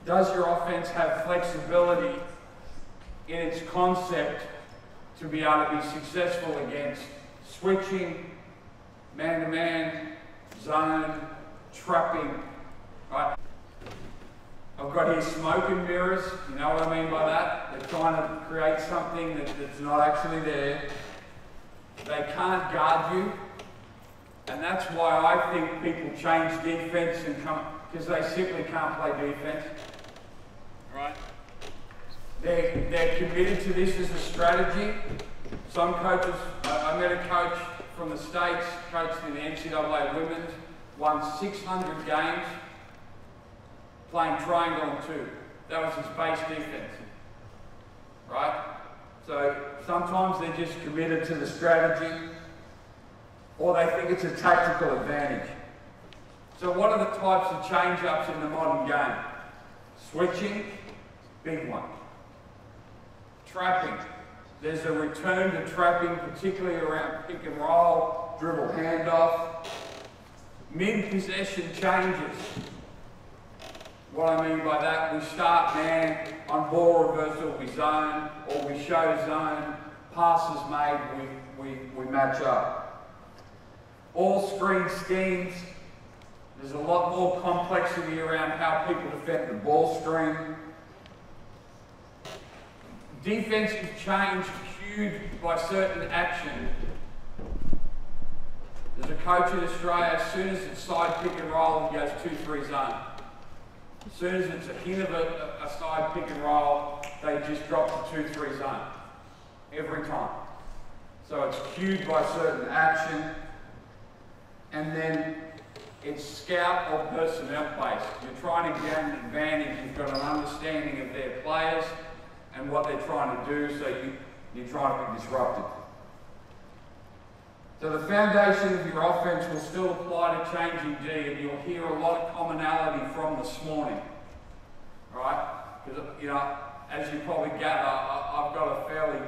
Does your offense have flexibility in its concept to be able to be successful against switching, man-to-man, zone, trapping, right? I've got here smoke and mirrors. You know what I mean by that? They're trying to create something that's not actually there. They can't guard you. And that's why I think people change defense and come, because they simply can't play defense. Right? They're committed to this as a strategy. Some coaches, I met a coach from the States, coached in the NCAA women's, won 600 games playing triangle and two. That was his base defense. Right? So sometimes they're just committed to the strategy, or they think it's a tactical advantage. So what are the types of change-ups in the modern game? Switching, big one. Trapping. There's a return to trapping, particularly around pick and roll, dribble handoff. Mid-possession changes. What I mean by that, we start man, on ball reversal we zone, or we show zone, passes made, we match up. All screen schemes, there's a lot more complexity around how people defend the ball screen. Defensive change cued by certain action. There's a coach in Australia, as soon as it's side pick and roll, he goes 2-3 zone. As soon as it's a hint of a side pick and roll, they just drop to 2-3 zone. Every time. So it's cued by certain action. And then it's scout or personnel based. You're trying to gain an advantage. You've got an understanding of their players and what they're trying to do, so you're trying to be disruptive. So the foundation of your offense will still apply to changing D, and you'll hear a lot of commonality from this morning, right? Because, you know, as you probably gather, I've got a fairly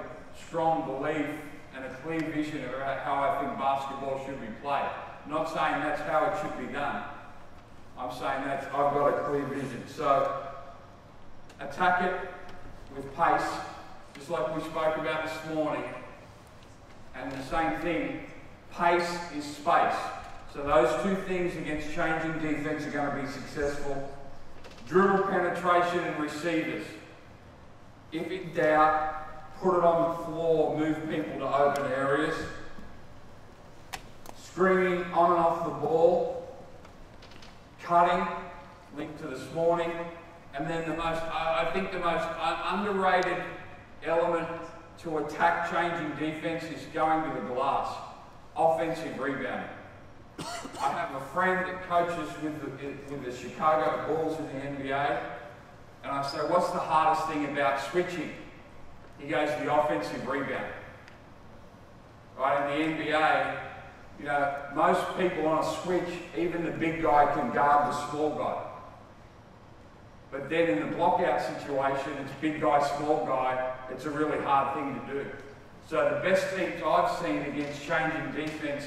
strong belief and a clear vision about how I think basketball should be played. I'm not saying that's how it should be done. I'm saying that I've got a clear vision. So attack it with pace, just like we spoke about this morning. And the same thing, pace is space. So those two things against changing defense are going to be successful. Dribble penetration and receivers. If in doubt, put it on the floor, move people to open areas. Screening on and off the ball. Cutting, linked to this morning. And then I think the most underrated element to attack changing defense is going to the glass. Offensive rebounding. I have a friend that coaches with the Chicago Bulls in the NBA, and I say, what's the hardest thing about switching? He goes, the offensive rebound. Right, in the NBA, you know, most people on a switch, even the big guy can guard the small guy. But then in the blockout situation, it's big guy, small guy, it's a really hard thing to do. So the best teams I've seen against changing defense,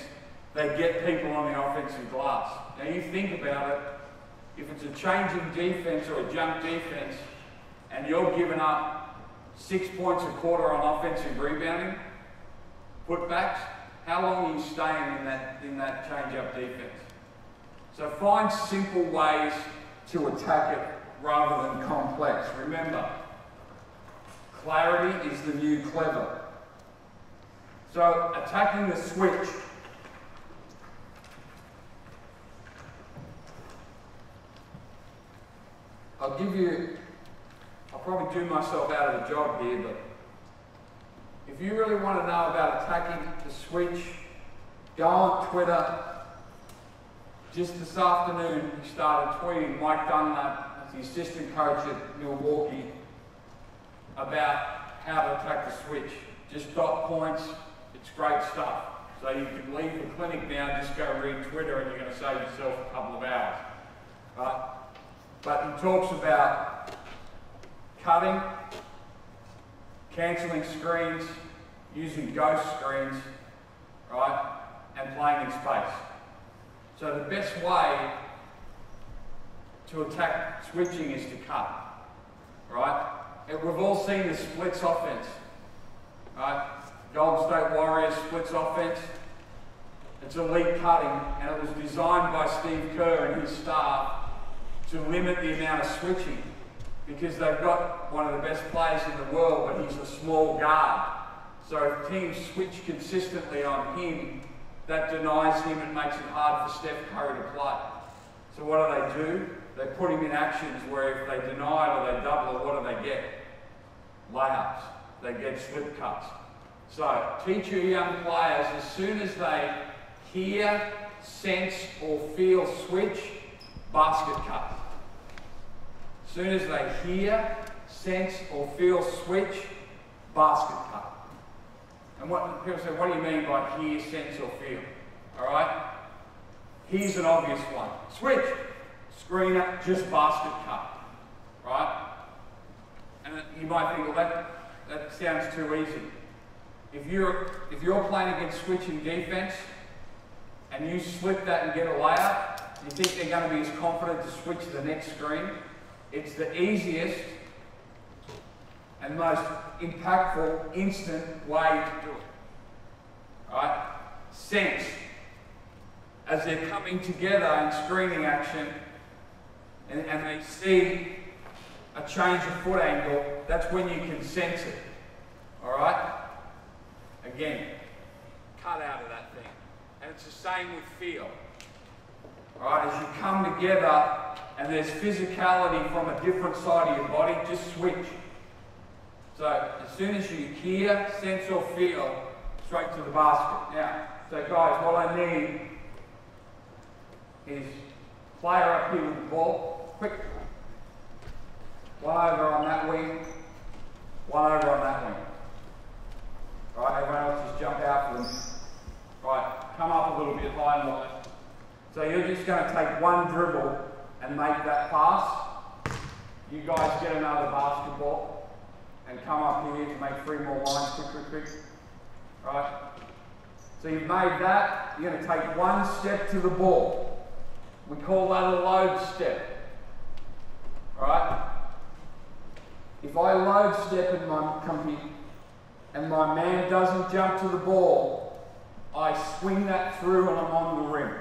they get people on the offensive glass. Now you think about it, if it's a changing defense or a jump defense, and you're giving up 6 points a quarter on offensive rebounding, putbacks, how long are you staying in that change-up defense? So find simple ways to attack it rather than complex. Remember, clarity is the new clever. So attacking the switch. I'll probably do myself out of a job here, but if you really want to know about attacking the switch, go on Twitter. Just this afternoon, he started tweeting Mike Dunlap, the assistant coach at Milwaukee, about how to attack the switch. Just dot points. It's great stuff. So you can leave the clinic now, just go read Twitter, and you're going to save yourself a couple of hours. Right? But he talks about cutting, cancelling screens, using ghost screens, right, and playing in space. So the best way to attack switching is to cut, right? We've all seen the splits offense, right? Golden State Warriors splits offense. It's elite cutting, and it was designed by Steve Kerr and his staff to limit the amount of switching, because they've got one of the best players in the world, but he's a small guard. So if teams switch consistently on him, that denies him and makes it hard for Steph Curry to play. So what do? They put him in actions where if they deny it or they double it, what do they get? Layups. They get slip cuts. So teach your young players, as soon as they hear, sense or feel switch, basket cut. As soon as they hear, sense or feel switch, basket cut. And people say, what do you mean by hear, sense or feel? All right? Here's an obvious one. Switch. Screener, just basket cut. Right? And you might think, well, that sounds too easy. If you're playing against switching defense and you slip that and get a layup, you think they're going to be as confident to switch the next screen? It's the easiest and most impactful, instant way to do it. Right? Sense. As they're coming together in screening action and they see a change of foot angle, that's when you can sense it. Alright? Again, cut out of that thing. And it's the same with feel. Alright, as you come together and there's physicality from a different side of your body, just switch. So, as soon as you hear, sense or feel, straight to the basket. Now, so guys, what I need is player up here with the ball, quick. One over on that wing, one over on that wing. Right, everyone else just jump out for them. Right, come up a little bit high and wide. So you're just going to take one dribble and make that pass. You guys get another basketball and come up here to make 3 more lines, quick. Right? So you've made that, you're going to take one step to the ball. We call that a load step. Right? If I load step and my man doesn't jump to the ball, I swing that through and I'm on the rim.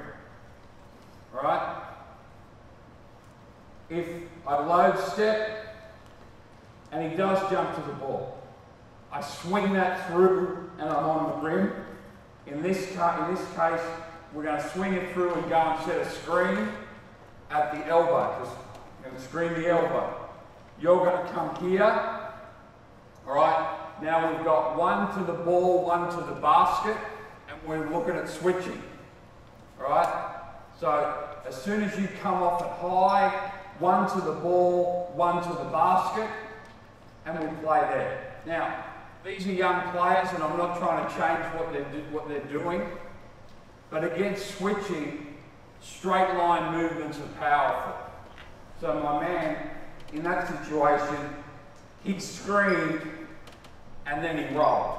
Right? If I load step and he does jump to the ball, I swing that through and I'm on the rim. In this case, we're going to swing it through and go and set a screen at the elbow. Just going to screen the elbow. You're going to come here. All right. Now we've got one to the ball, one to the basket, and we're looking at switching. All right. So as soon as you come off it high, one to the ball, one to the basket, and we play there. Now, these are young players, and I'm not trying to change what they're doing, but against switching, straight line movements are powerful. So my man, in that situation, he screened and then he rolled.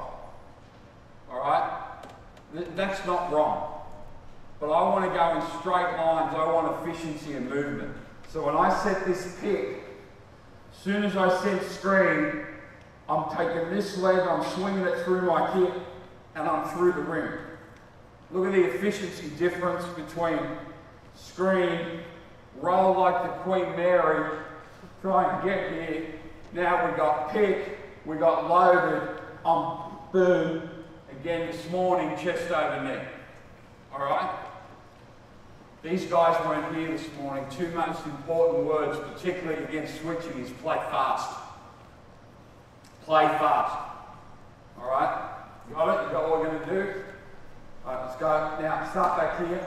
All right? That's not wrong. But I want to go in straight lines. I want efficiency and movement. So when I set this pick, as soon as I set screen, I'm taking this leg, I'm swinging it through my hip, and I'm through the rim. Look at the efficiency difference between screen, roll like the Queen Mary, try and get here. Now we got pick, we got loaded, boom. Again this morning, chest over neck. All right? These guys weren't here this morning. 2 most important words, particularly against switching, is play fast. Play fast. All right? Got it? You got what we're going to do? All right, let's go. Now, start back here.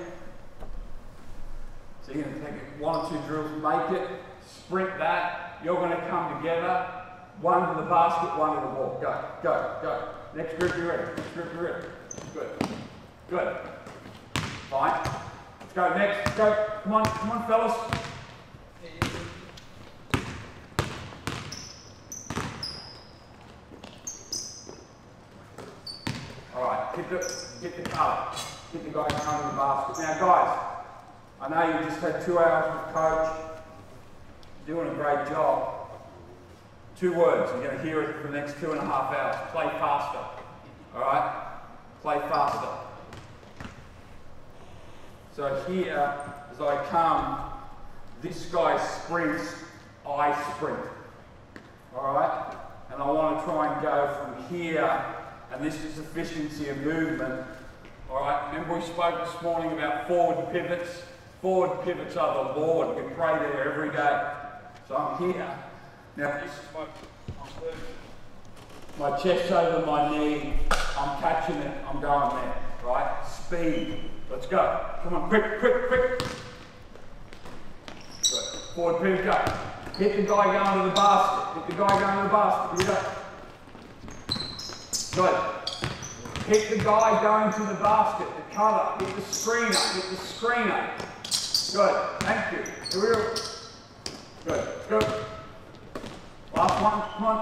So you're going to take 1 or 2 drills, make it, sprint that. You're going to come together. One to the basket, one to the ball. Go, go, go. Next group, you're ready. Next group, you're ready. Good. Good. Fine. Let's go next. Let's go. Come on, fellas. All right, hit the color. Hit the guy coming to the basket. Now, guys, I know you just had 2 hours with coach. Doing a great job. 2 words, you're going to hear it for the next 2.5 hours. Play faster. Alright? Play faster. So here, as I come, this guy sprints, I sprint. Alright? And I want to try and go from here, and this is efficiency of movement. Alright, remember we spoke this morning about forward pivots? Forward pivots are the Lord. We pray there every day. So I'm here. Now this is my chest over my knee. I'm catching it. I'm going there. Right? Speed. Let's go. Come on, quick, quick, quick. Good. Forward pivot, go. Hit the guy going to the basket. Hit the guy going to the basket. Here you go. Good. Hit the guy going to the basket. The cutter. Hit the screener. Hit the screener. Good. Thank you. Here we go. Good. Good. Last one. Come on.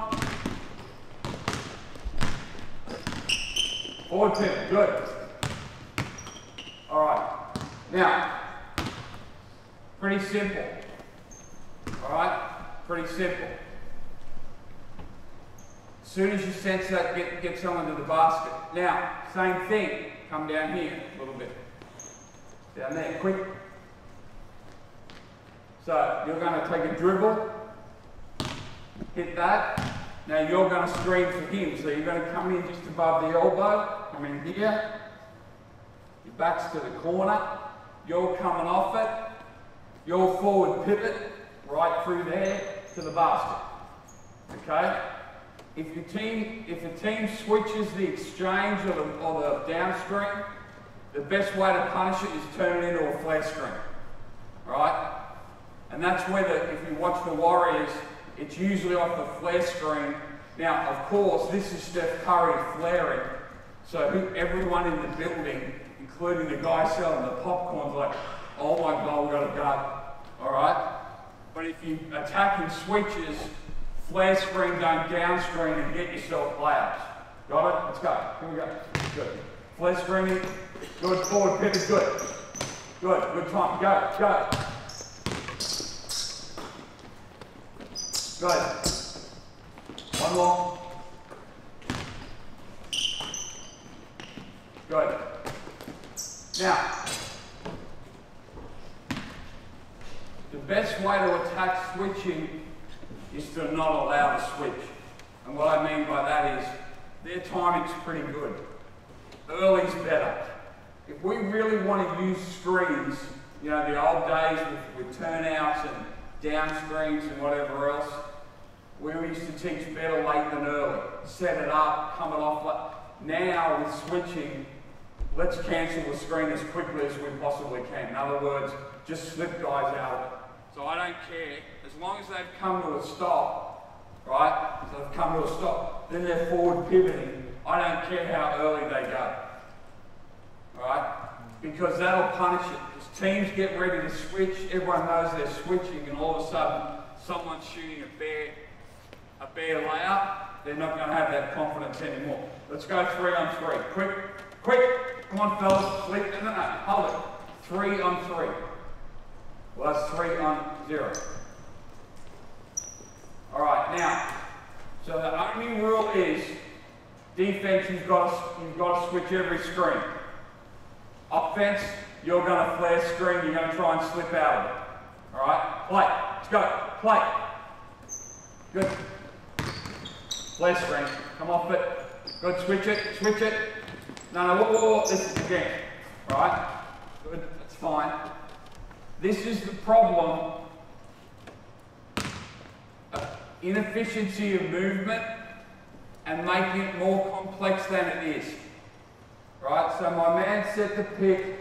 Forward pivot. Good. All right. Now, pretty simple. All right? Pretty simple. As soon as you sense that, get someone to the basket. Now, same thing. Come down here a little bit. Down there, quick. So, you're going to take a dribble. Hit that. Now, you're going to screen for him. So, you're going to come in just above the elbow. Come in here. Your back's to the corner. You're coming off it. Your forward pivot. Right through there to the basket. Okay? If the team switches the exchange or the down screen, the best way to punish it is turn it into a flare screen. Right? And that's where if you watch the Warriors, it's usually off the flare screen. Now, of course, this is Steph Curry flaring. So everyone in the building, including the guy selling the popcorn, is like, oh my God, we've got to go. All right? But if you attack in switches, flare screen, going down screen and get yourself layups. Got it? Let's go. Here we go. Good. Flare screening. Good. Forward pivot. Good. Good. Good time. Go. Go. Good. One more. Good. Now, the best way to attack switching is to not allow the switch. And what I mean by that is, their timing's pretty good. Early's better. If we really want to use screens, you know, the old days with turnouts and down screens and whatever else, we used to teach better late than early. Set it up, come it off. Now with switching, let's cancel the screen as quickly as we possibly can. In other words, just slip guys out of it. So I don't care, as long as they've come to a stop, right? So they've come to a stop, then they're forward pivoting. I don't care how early they go, right? Because that'll punish it. Because teams get ready to switch, everyone knows they're switching, and all of a sudden, someone's shooting a bare layup, they're not going to have that confidence anymore. Let's go 3 on 3. Quick, quick. Come on, fellas. Sleep. No, hold it. 3 on 3. Well, that's 3 on 0. All right, now, so the only rule is defense, you've got to switch every screen. Offense, you're going to flare screen, you're going to try and slip out of it. All right, play. Let's go. Play. Good. Flare screen. Come off it. Good. Switch it. Switch it. No, no. Whoa, whoa, whoa. This is again. All right. Good. That's fine. This is the problem. Inefficiency of movement and making it more complex than it is. Right? So my man set the pick.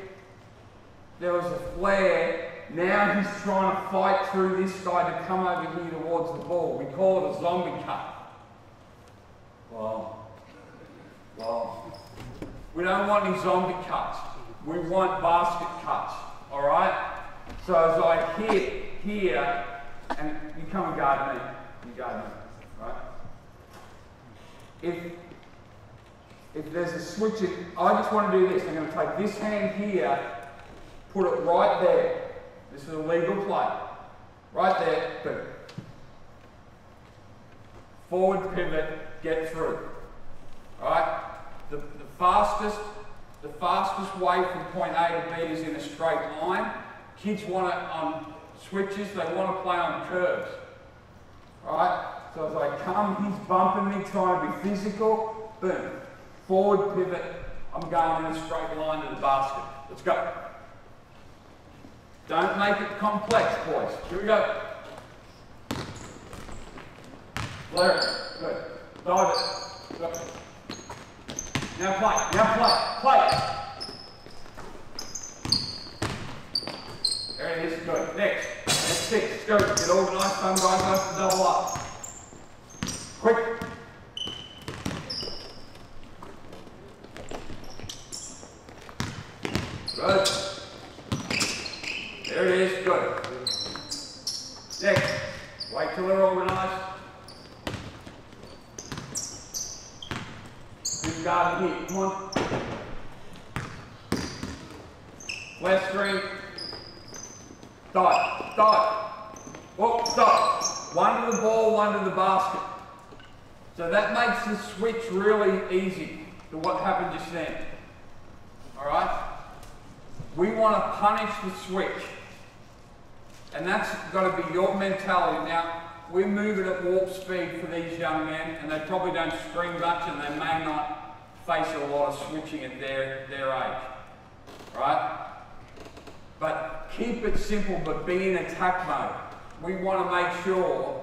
There was a flare. Now he's trying to fight through this guy to come over here towards the ball. We call it a zombie cut. Wow. Wow. We don't want any zombie cuts. We want basket cuts. Alright? So as I hit here, and you come and guard me. You guard me. Right? If there's a switch, I just want to do this. I'm going to take this hand here, put it right there. This is a legal play. Right there. But forward pivot, get through. Alright? The fastest way from point A to B is in a straight line. Kids want it on switches, they want to play on curves. Alright? So as I come, he's bumping me, trying to be physical. Boom. Forward pivot, I'm going in a straight line to the basket. Let's go. Don't make it complex, boys. Here we go. Flare it. Good. Dive it. Good. Now play. Now play. There it is. Good. Next. Next 6. Go. Get organised. Some guys have to double up. Quick. Good. There it is. Good. Next. Wait till they're organised. Who's guarding here? Come on. Left screen. Dive. Dive. Oh, stop. One to the ball, one to the basket. So that makes the switch really easy to what happened just then. Alright? We want to punish the switch. And that's got to be your mentality. Now, we're moving at warp speed for these young men, and they probably don't screen much, and they may not face a lot of switching at their age. Right? But keep it simple, but be in attack mode. We want to make sure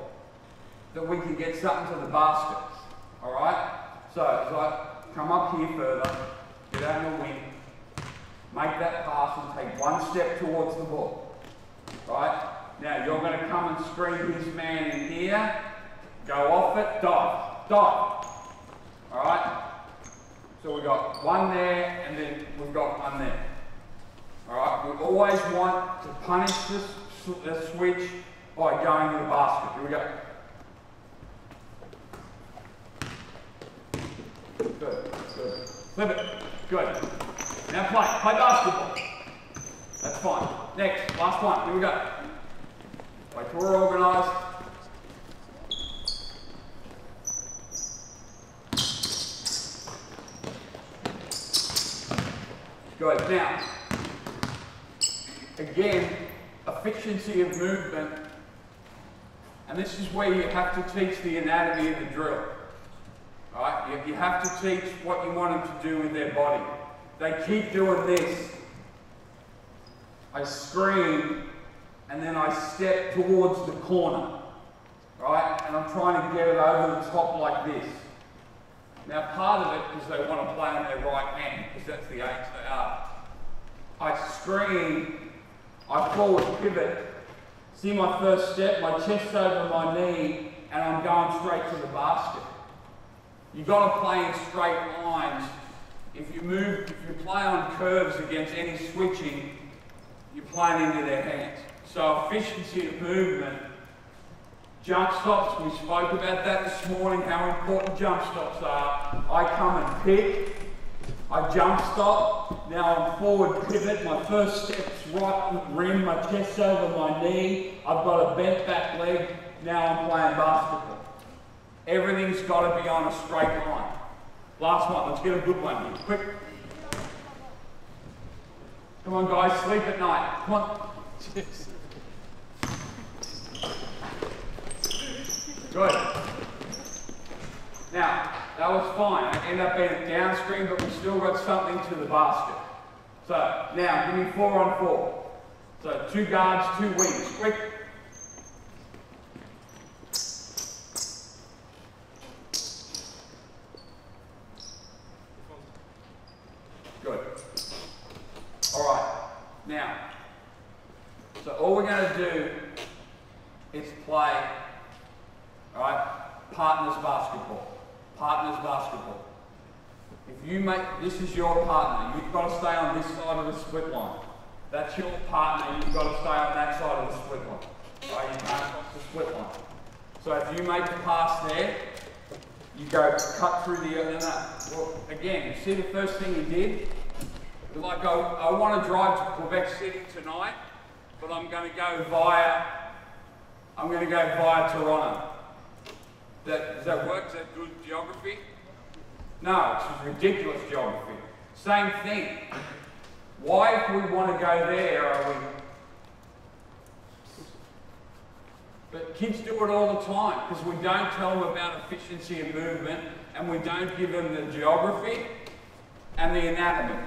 that we can get something to the basket. Alright? So, as I come up here further, get out in the wing, make that pass and take one step towards the ball. Right? Now you're going to come and screen his man in here, go off it, dive, dive. Alright? So we've got one there and then we've got one there. Alright? We always want to punish the switch by going to the basket. Here we go. Good, good. Flip it. Good. Now play basketball. That's fine. Next, last one. Here we go. Wait till we're organised. Good. Now, again, efficiency of movement, and this is where you have to teach the anatomy of the drill. Alright? You have to teach what you want them to do with their body. They keep doing this. I screen, and then I step towards the corner, right? And I'm trying to get it over the top like this. Now part of it is they want to play on their right hand, because that's the age they are. I screen, I forward pivot, see my first step, my chest over my knee, and I'm going straight to the basket. You've got to play in straight lines. If you play on curves against any switching, you're playing into their hands. So efficiency of movement, jump stops, we spoke about that this morning, how important jump stops are. I come and pick, I jump stop, now I'm forward pivot, my first step's right rim, my chest over my knee, I've got a bent back leg, now I'm playing basketball. Everything's got to be on a straight line. Last one, let's get a good one here, quick. Come on guys, sleep at night, come on. Good. Now, that was fine. I ended up being a down screen, but we still got something to the basket. So, now, give me 4 on 4. So, 2 guards, 2 wings. Quick. Good. All right. Now, so all we're going to do is play, all right, partners basketball. Partners basketball. If you make, this is your partner, you've got to stay on this side of the split line. That's your partner, you've got to stay on that side of the split line. All right, you can't cross the split line. So if you make the pass there, you go cut through the other. Well, again, you see the first thing you did? Like I want to drive to Quebec City tonight, but I'm going to go via Toronto. Does that work? Is that good geography? No, it's ridiculous geography. Same thing. Why, if we want to go there, are we... But kids do it all the time because we don't tell them about efficiency and movement, and we don't give them the geography and the anatomy.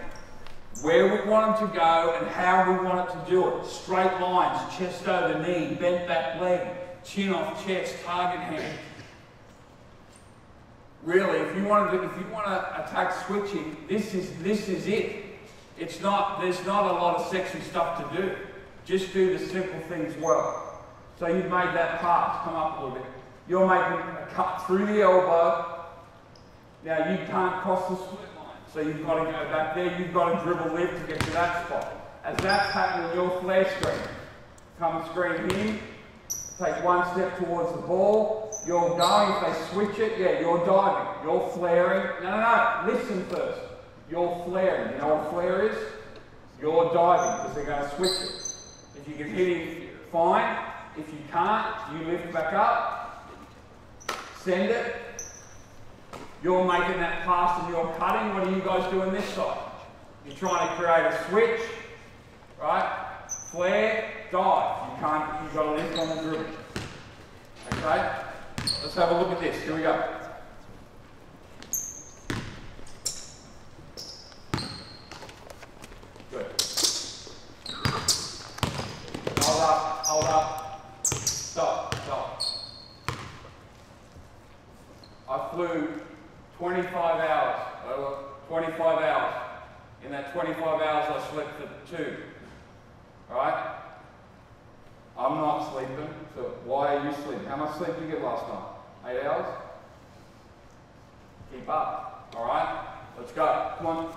Where we want them to go and how we want it to do it. Straight lines, chest over knee, bent back leg, chin off chest, target hand. Really, if you want to attack switching, this is it. It's not. There's not a lot of sexy stuff to do. Just do the simple things well. So you've made that pass. Come up a little bit. You're making a cut through the elbow. Now you can't cross the split line, so you've got to go back there. You've got to dribble lift to get to that spot. As that's happening, your flare screen. Come screen in. Take one step towards the ball. You're going, if they switch it, yeah, you're diving. You're flaring. No, listen first. You're flaring. You know what flare is? You're diving because they're going to switch it. If you can hit him, fine. If you can't, you lift back up. Send it. You're making that pass and you're cutting. What are you guys doing this side? You're trying to create a switch, right? Flare, dive. You can't, you've got to lift on the dribble. Okay? Let's have a look at this. Here we go. Good. Hold up. Stop. I flew 25 hours. 25 hours. In that 25 hours, I slept for 2. Alright? I'm not sleeping, so why are you sleeping? How much sleep did you get last night? 8 hours? Keep up. Alright? Let's go. Come on.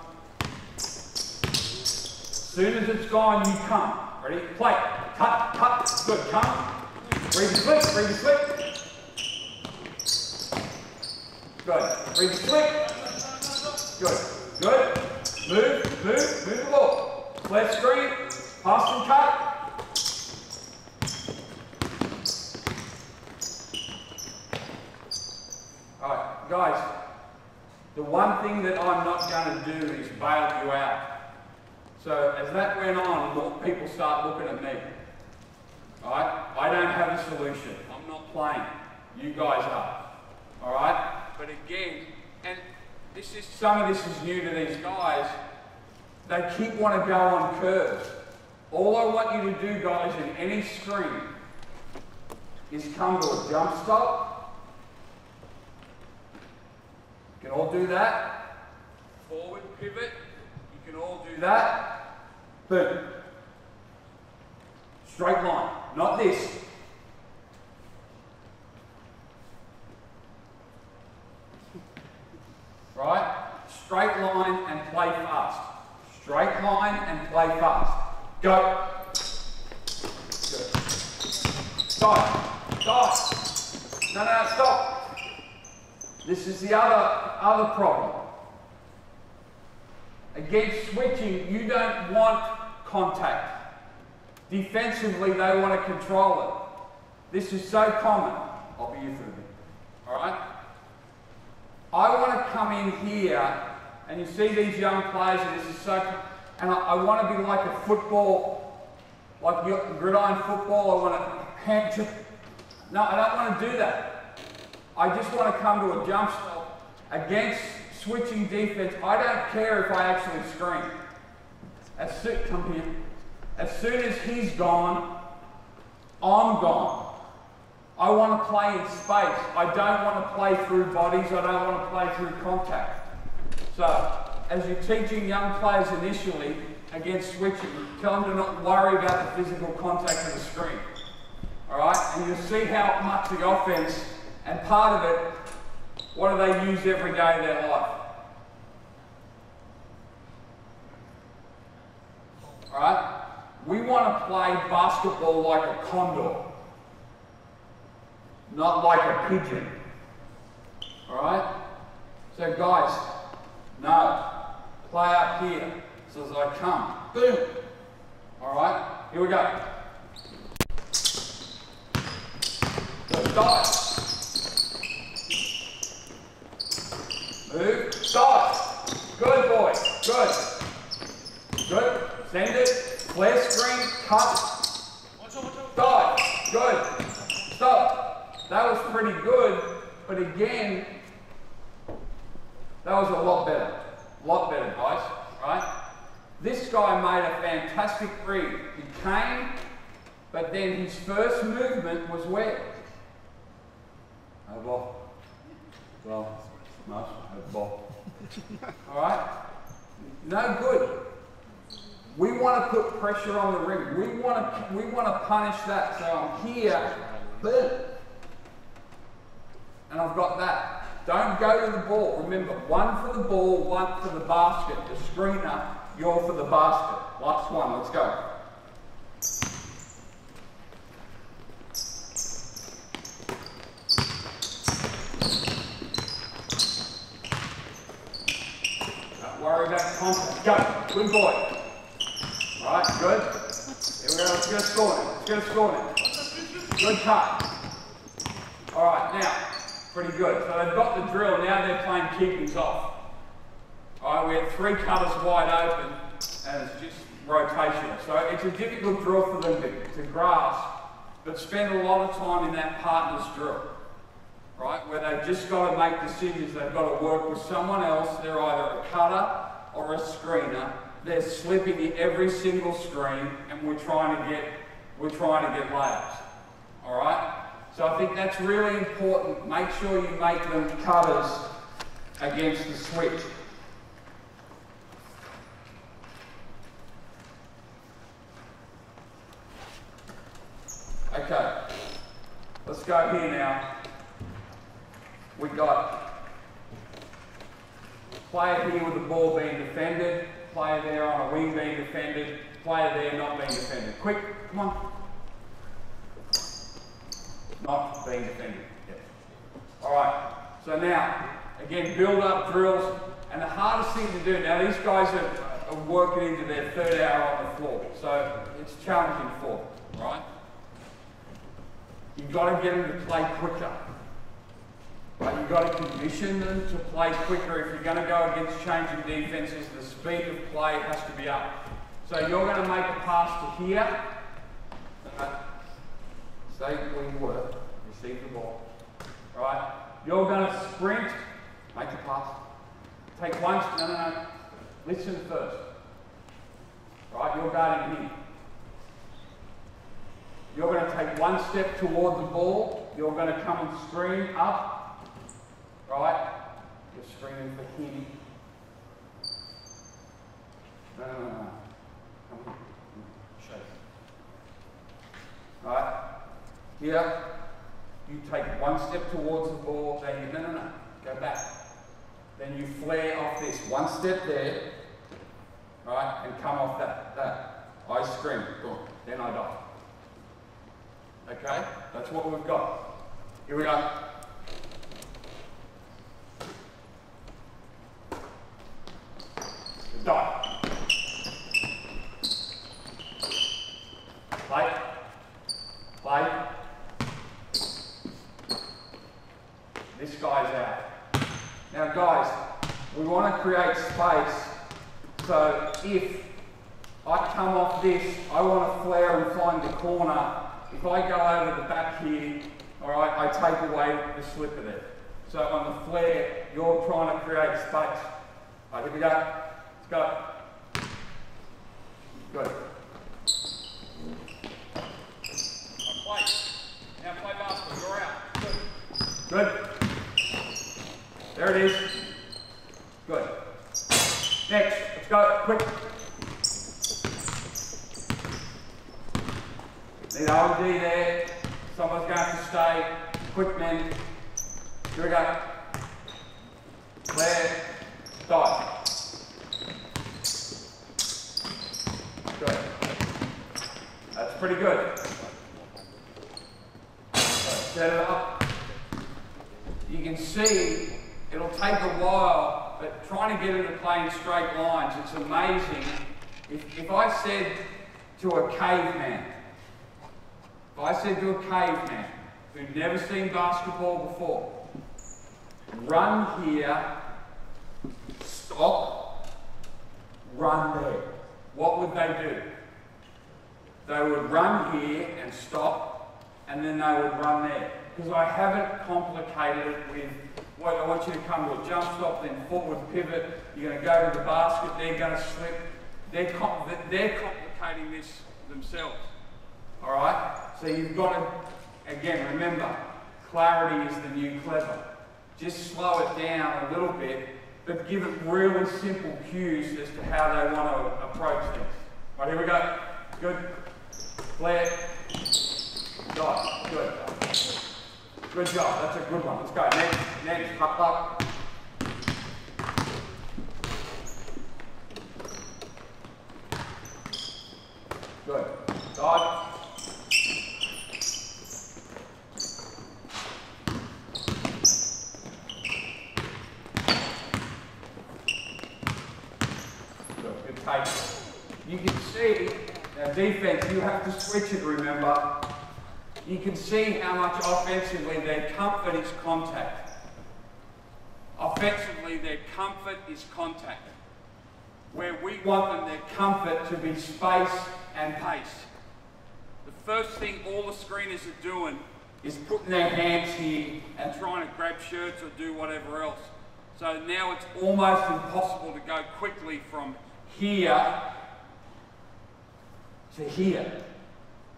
As soon as it's gone, you come. Ready? Play. Cut. Good. Come. Breathe and slip. Good. Breathe and slip. Good. Move the ball. Left screen. Pass and cut. Alright, guys, the one thing that I'm not going to do is bail you out. So as that went on, more people start looking at me. Alright? I don't have a solution. I'm not playing. You guys are. Alright? But again, and some of this is new to these guys, they keep wanting to go on curves. All I want you to do, guys, in any screen is come to a jump stop. You can all do that. Forward pivot. You can all do that. Boom. Straight line. Not this. Right? Straight line and play fast. Straight line and play fast. Go. Good. Dive. No, stop. This is the other problem. Against switching, you don't want contact. Defensively, they want to control it. This is so common. I'll be you for a bit. Alright? I want to come in here, and you see these young players, and this is so, and I want to be like a football, like gridiron football. I want to hand chip. No, I don't want to do that. I just want to come to a jump stop against switching defense. I don't care if I actually screen. Come here. As soon as he's gone, I'm gone. I want to play in space. I don't want to play through bodies. I don't want to play through contact. So, as you're teaching young players initially against switching, tell them to not worry about the physical contact of the screen. Alright? And you'll see how much the offense, and part of it, what do they use every day of their life? Alright? We want to play basketball like a condor, not like a pigeon. Alright? So guys, no. Play up here. So as I come, boom. Alright? Here we go. So dive. Move. Stop. Good boy. Good. Good. Send it. Flare screen. Cut. Stop. Good. Stop. That was pretty good, but again, that was a lot better. A lot better, guys. Right? This guy made a fantastic read. He came, but then his first movement was where? Ball. Well, nice. Ball. All right? No good. We want to put pressure on the ring. We want to punish that. So I'm here, boom, and I've got that. Don't go to the ball. Remember, one for the ball, one for the basket. The screener, you're for the basket. Last one. Let's go. Don't worry about contact. Go. Good boy. All right, good. Here we go. Let's get a score now. Let's get a score now. Good cut. All right, now, pretty good. So they've got the drill. Now they're playing keepings off. All right, we had 3 cutters wide open, and it's just rotational. So it's a difficult drill for them to grasp, but spend a lot of time in that partner's drill, right? Where they've just got to make decisions. They've got to work with someone else. They're either a cutter or a screener. They're slipping in every single screen, and we're trying to get layups. All right. So I think that's really important. Make sure you make them cutters against the switch. Okay. Let's go here now. We got player here with the ball being defended. Player there on a wing being defended, player there not being defended. Quick, come on. Not being defended. Yep. All right, so now, again, build up drills, and the hardest thing to do, now these guys are working into their 3rd hour on the floor, so it's challenging for them, right? You've got to get them to play quicker. Right, you've got to condition them to play quicker. If you're going to go against changing defenses, the speed of play has to be up. So you're going to make a pass to here. Stay where you were. Receive the ball. Right? You're going to sprint. Make a pass. Take one. No. Listen first. Right? You're guarding here. You're going to take one step toward the ball. You're going to come and screen up. Right? You're screaming for him. No. Come on. Shake. Right? Here, you take one step towards the ball, then you, no. Go back. Then you flare off this. One step there. Right? And come off that. I scream. Boom. Then I die. Okay? That's what we've got. Here we go. Die. Play. This guy's out. Now guys, we want to create space, so if I come off this, I want to flare and find the corner. If I go over the back here, alright, I take away the slipper there. So on the flare, you're trying to create space. Alright, here we go. Let's go. Good. Play. Now play basketball. You're out. Good. There it is. Good. Next. Let's go. Quick. Need OD there. Someone's going to have to stay. Quick men. Here we go. Clear. Stop. Good. That's pretty good. Set it up. You can see it'll take a while, but trying to get it to play in straight lines, it's amazing. If I said to a caveman, who'd never seen basketball before, run here stop, run there. What would they do? They would run here and stop, and then they would run there. Because I haven't complicated it with, well, I want you to come to a jump stop, then forward pivot, you're going to go to the basket, they're going to slip. They're complicating this themselves. All right? So you've got to, again, remember, clarity is the new clever. Just slow it down a little bit, but give it really simple cues as to how they want to approach things. All right, here we go. Good. Flare. Dot. Good. Good job. That's a good one. Let's go. Next. Up. Good. Dive. Good take. You can see, now defense, you have to switch it, remember. You can see how much offensively their comfort is contact. Offensively, their comfort is contact. Where we want them, their comfort to be space and pace. The first thing all the screeners are doing is putting their hands here and trying to grab shirts or do whatever else. So now it's almost impossible to go quickly from here to here.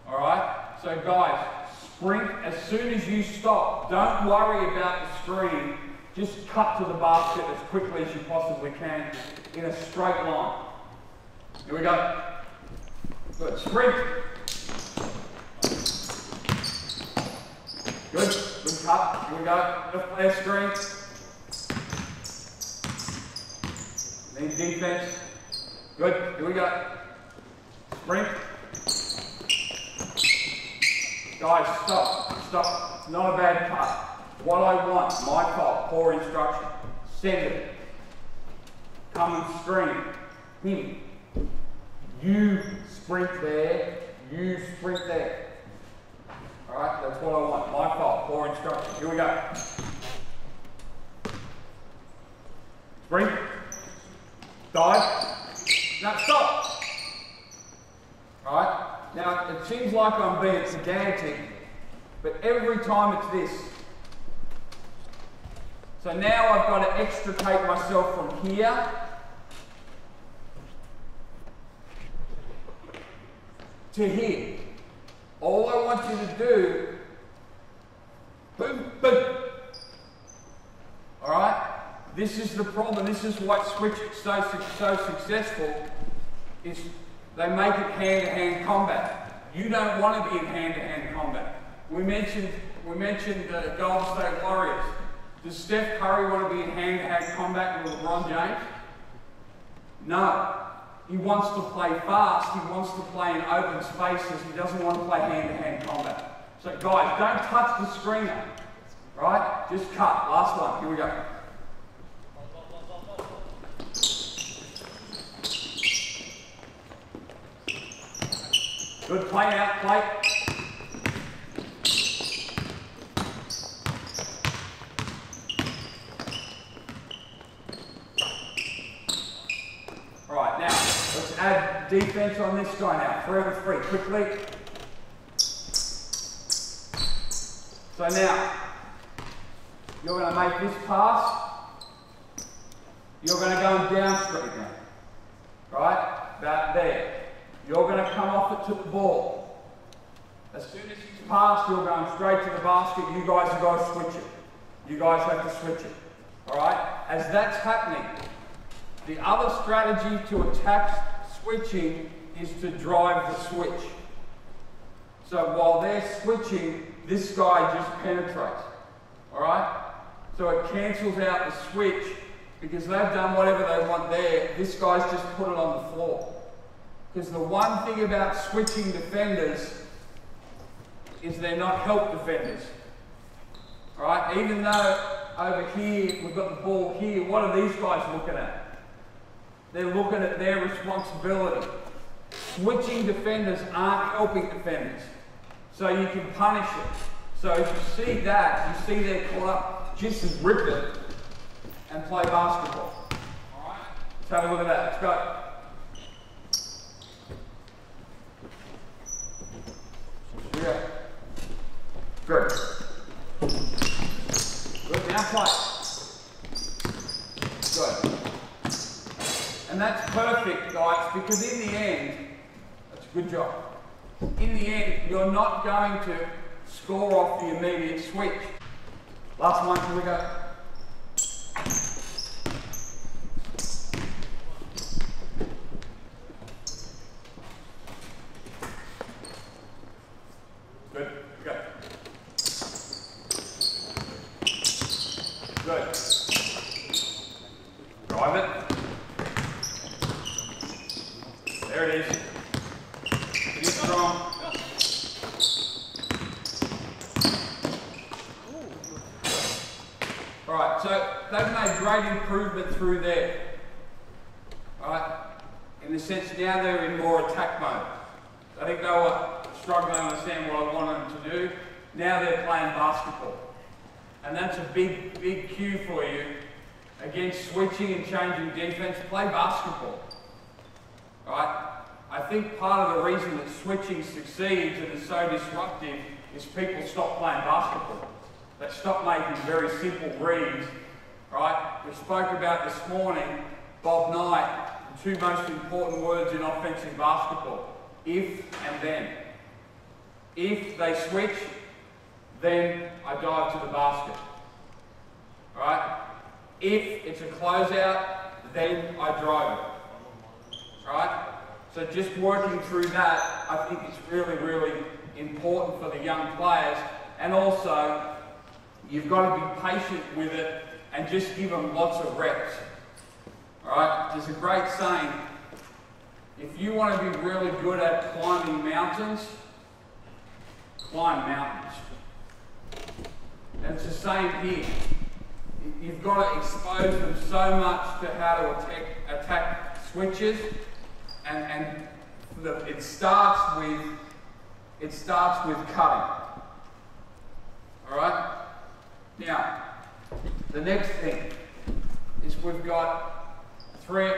All right? So guys, sprint as soon as you stop. Don't worry about the screen. Just cut to the basket as quickly as you possibly can in a straight line. Here we go. Good. Sprint. Good. Good cut. Here we go. The flare screen. Need defense. Good. Here we go. Sprint. Guys, stop. Stop. Not a bad cut. What I want, my fault, poor instruction. Send it. Come and screen. Him. You sprint there. You sprint there. Alright, that's what I want. My fault, poor instruction. Here we go. Sprint. Dive. Now stop. Alright. Now it seems like I'm being pedantic, but every time it's this. So now I've got to extricate myself from here to here. All I want you to do, boom, boom. All right? This is the problem. This is what Switch is so successful, is they make it hand-to-hand combat. You don't want to be in hand-to-hand combat. We mentioned the Golden State Warriors. Does Steph Curry want to be in hand-to-hand combat with LeBron James? No. He wants to play fast. He wants to play in open spaces. He doesn't want to play hand-to-hand combat. So guys, don't touch the screener. Right? Just cut. Last one. Here we go. Good play out, play. Alright, now, let's add defense on this guy now. 3 over 3, quickly. So now, you're going to make this pass. You're going to go down street now. Right? About there. You're going to come off it to the ball. As soon as he's passed, you're going straight to the basket. You guys have got to switch it. You guys have to switch it. Alright? As that's happening, the other strategy to attack switching is to drive the switch. So while they're switching, this guy just penetrates. Alright? So it cancels out the switch because they've done whatever they want there. This guy's just put it on the floor. Because the one thing about switching defenders is they're not help defenders. Alright? Even though over here we've got the ball here, what are these guys looking at? They're looking at their responsibility. Switching defenders aren't helping defenders. So you can punish it. So if you see that, you see they're caught up, just rip it and play basketball. Alright? have a look at that. Let's go. Yeah. Good. Good, now play. Good. And that's perfect, guys, because in the end, that's a good job. In the end, you're not going to score off the immediate switch. Last one, here we go. Good, go. Good. Drive it. There it is. Be strong. Alright, so they've made great improvement through there. Alright, in the sense now they're in more attack mode. I think they were struggling to understand what I wanted them to do. Now they're playing basketball. And that's a big, big cue for you. Against switching and changing defense, play basketball. Right? I think part of the reason that switching succeeds and is so disruptive is people stop playing basketball. They stop making very simple reads. Right? We spoke about this morning, Bob Knight, the two most important words in offensive basketball. If and then. If they switch, then I dive to the basket. Right? If it's a closeout, then I drive it. Right? So just working through that, I think it's really, really important for the young players. And also, you've got to be patient with it and just give them lots of reps. Right? There's a great saying, if you want to be really good at climbing mountains, climb mountains. And it's the same here. You've got to expose them so much to how to attack switches, and it starts with cutting. All right. Now, the next thing is we've got 3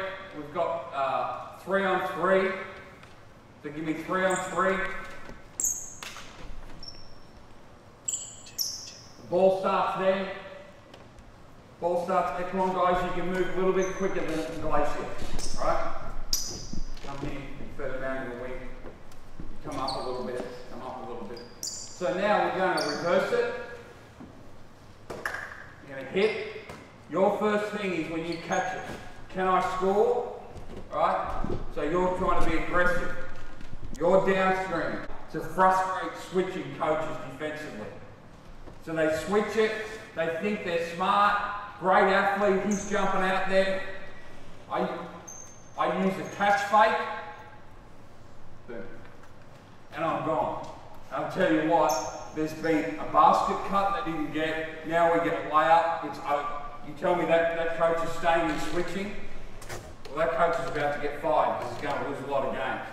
on 3. So give me 3 on 3. The ball starts there. Ball starts there. Come on, guys, you can move a little bit quicker than the glacier. Alright? Come here, further down your wing. Come up a little bit. Come up a little bit. So now we're going to reverse it. You're going to hit. Your first thing is when you catch it. Can I score? Alright? So you're trying to be aggressive. You're downstream to frustrate switching coaches defensively. So they switch it, they think they're smart, great athlete, he's jumping out there. I use a catch fake, boom, and I'm gone. I'll tell you what, there's been a basket cut that didn't get, now we get a layup, it's over. You tell me that coach is staying and switching, well that coach is about to get fired because he's going to lose a lot of games.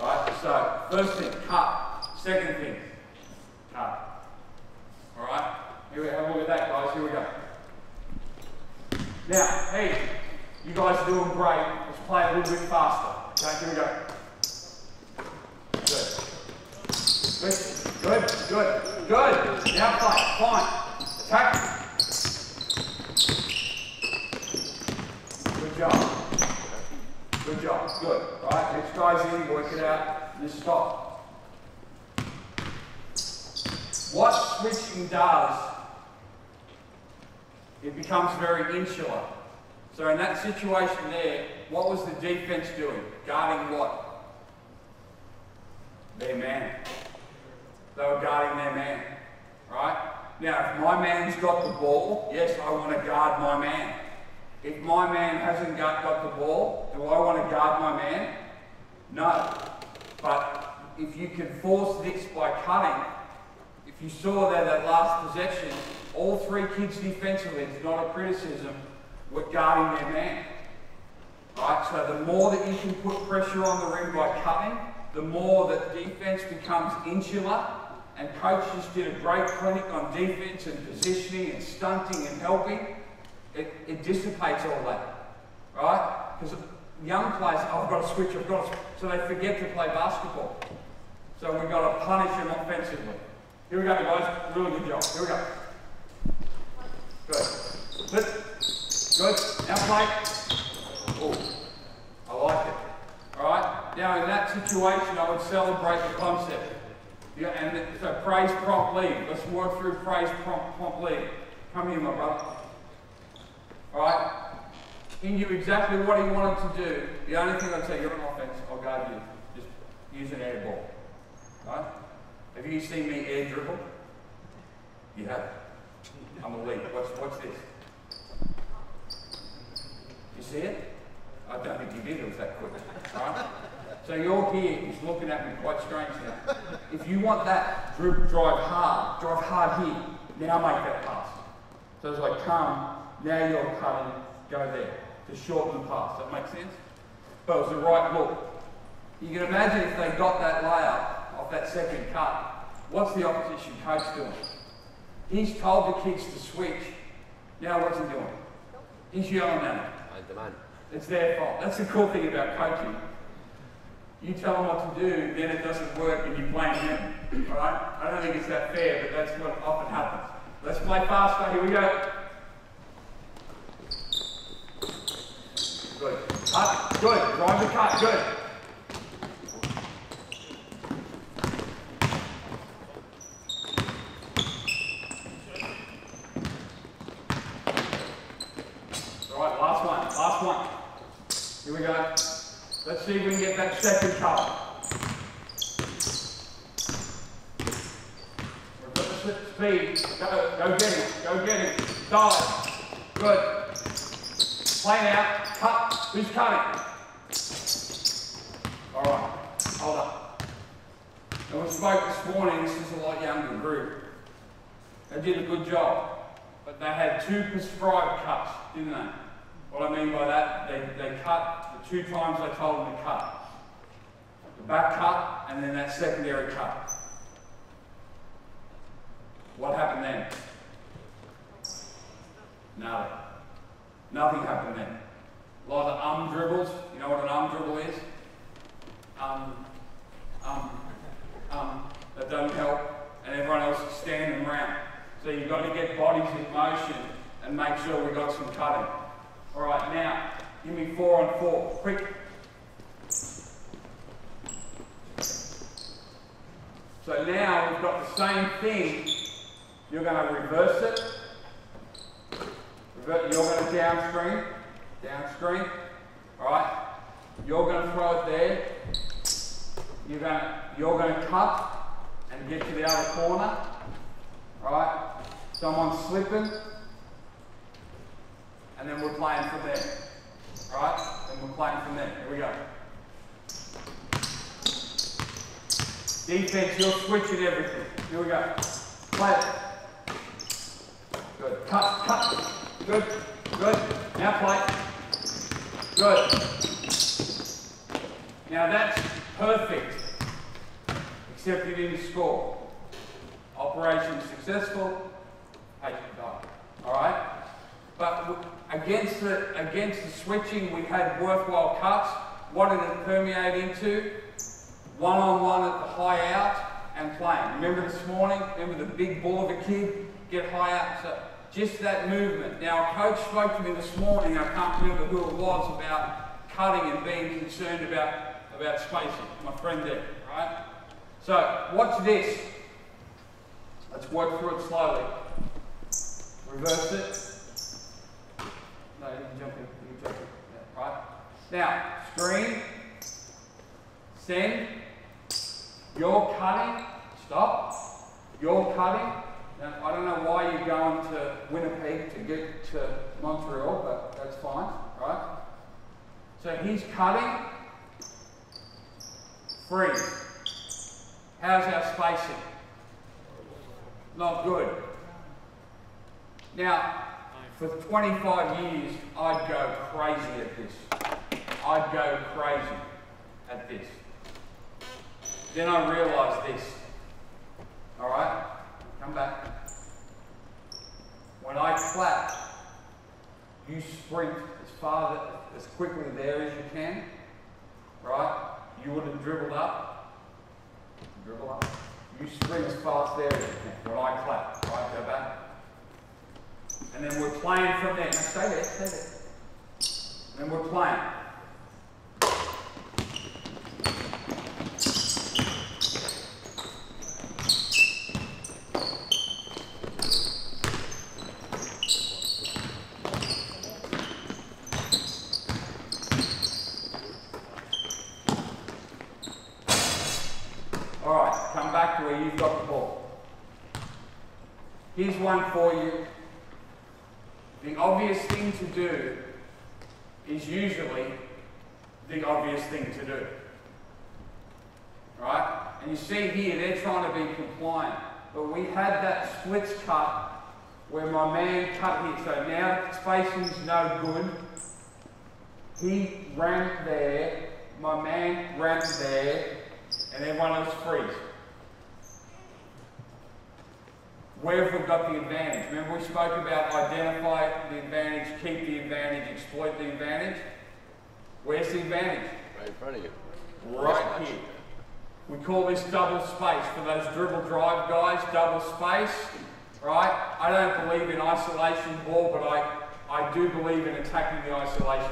Alright, so first thing, cut. Second thing, cut. Alright, here we have a look at that, guys. Here we go. Now, hey, you guys are doing great. Let's play a little bit faster. Okay, here we go. Good. Good. Now play. Fine. Attack. Good job. Good job. Good. Alright, next guy's in, work it out, and just stop. What switching does, it becomes very insular. So in that situation there, what was the defense doing? Guarding what? Their man. They were guarding their man, right? Now, if my man's got the ball, yes, I want to guard my man. If my man hasn't got the ball, do I want to guard my man? No. But if you can force this by cutting, if you saw there that last possession, all 3 kids defensively, it's not a criticism, were guarding their man. Right? So the more that you can put pressure on the rim by cutting, the more that defense becomes insular, and coaches did a great clinic on defense and positioning and stunting and helping. It dissipates all that. right? Because young players, oh, I've got to switch, so they forget to play basketball. So we've got to punish them offensively. Here we go, guys. Really good job. Here we go. Good. Good. Good. Now play. Oh, I like it. All right. Now in that situation, I would celebrate the concept. Yeah, and so praise, prompt, lead. Let's work through praise, prompt, lead. Come here, my brother. All right. He knew exactly what he wanted to do. The only thing I'd say, you're on offense. I'll guard you. Just use an air ball. Right? Have you seen me air dribble? You have. I'm elite. Watch this. You see it? I don't think you did. It was that quick. Right? So you're here. He's looking at me quite strange now. If you want that, drive hard here. Now make that pass. So it's like come. Now you're cutting. Go there to shorten the pass. That makes sense? But it was the right look. You can imagine if they got that layup off that second cut. What's the opposition coach doing? He's told the kids to switch. Now what's he doing? He's yelling at them. It's their fault. That's the cool thing about coaching. You tell them what to do, then it doesn't work and you blame them. Right? I don't think it's that fair, but that's what often happens. Let's play faster. Here we go. Good. Cut. Good. Drive the cut. Good. Alright, last one. Here we go. Let's see if we can get that second cut. We've got the speed. Go get him. Go get him. Dive. Good. Play now. Cut. Who's cutting? Alright. Hold up. Now we spoke this morning, this is a lot younger group. They did a good job. But they had 2 prescribed cuts, didn't they? What I mean by that, they cut the 2 times I told them to cut. The back cut and then that secondary cut. What happened then? Nothing. Nothing happened then. A lot of dribbles. You know what an dribble is? That doesn't help. And everyone else is standing around. So you've got to get bodies in motion and make sure we got some cutting. All right, now, give me 4 on 4. Quick. So now we've got the same thing. You're going to reverse it. You're going to down screen. All right. You're going to throw it there. You're going to cut and get to the other corner. All right. Someone's slipping. And then we're playing from there. All right? Then we're playing from there. Here we go. Defense, you're switching everything. Here we go. Play it. Good. Cut. Good. Now play. Good. Now that's perfect. Except you didn't score. Operation successful. Patient died. All right? But against the switching, we had worthwhile cuts. What did it permeate into? One-on-one at the high out and playing. Remember this morning? Remember the big bull of a kid? Get high out. So just that movement. Now, a coach spoke to me this morning, I can't remember who it was, about cutting and being concerned about spacing. My friend there, right? So, watch this. Let's work through it slowly. Reverse it. No, you can jump in. Yeah, right? Now, screen. Send. You're cutting. Stop. You're cutting. Now, I don't know why you're going to Winnipeg to get to Montreal, but that's fine, right? So he's cutting. Freeze. How's our spacing? Not good. Now, for 25 years, I'd go crazy at this. I'd go crazy at this. Then I realised this. All right? Come back. When I clap, you sprint as quickly there as you can, right? You would have dribbled up, you sprint as fast there as you can. When I clap, right, go back. And then we're playing from there. Now stay there, stay there. And then we're playing. Alright, come back to where you've got the ball. Here's one for you. The obvious thing to do is usually the obvious thing to do. Right? And you see here, they're trying to be compliant. But we had that splits cut where my man cut here. So now the spacing's no good. He ramped there, my man ramped there, and everyone else frees. Where have we got the advantage? Remember we spoke about identify the advantage, keep the advantage, exploit the advantage? Where's the advantage? Right in front of you. Right here. We call this double space. For those dribble drive guys, double space, right? I don't believe in isolation ball, but I do believe in attacking the isolation.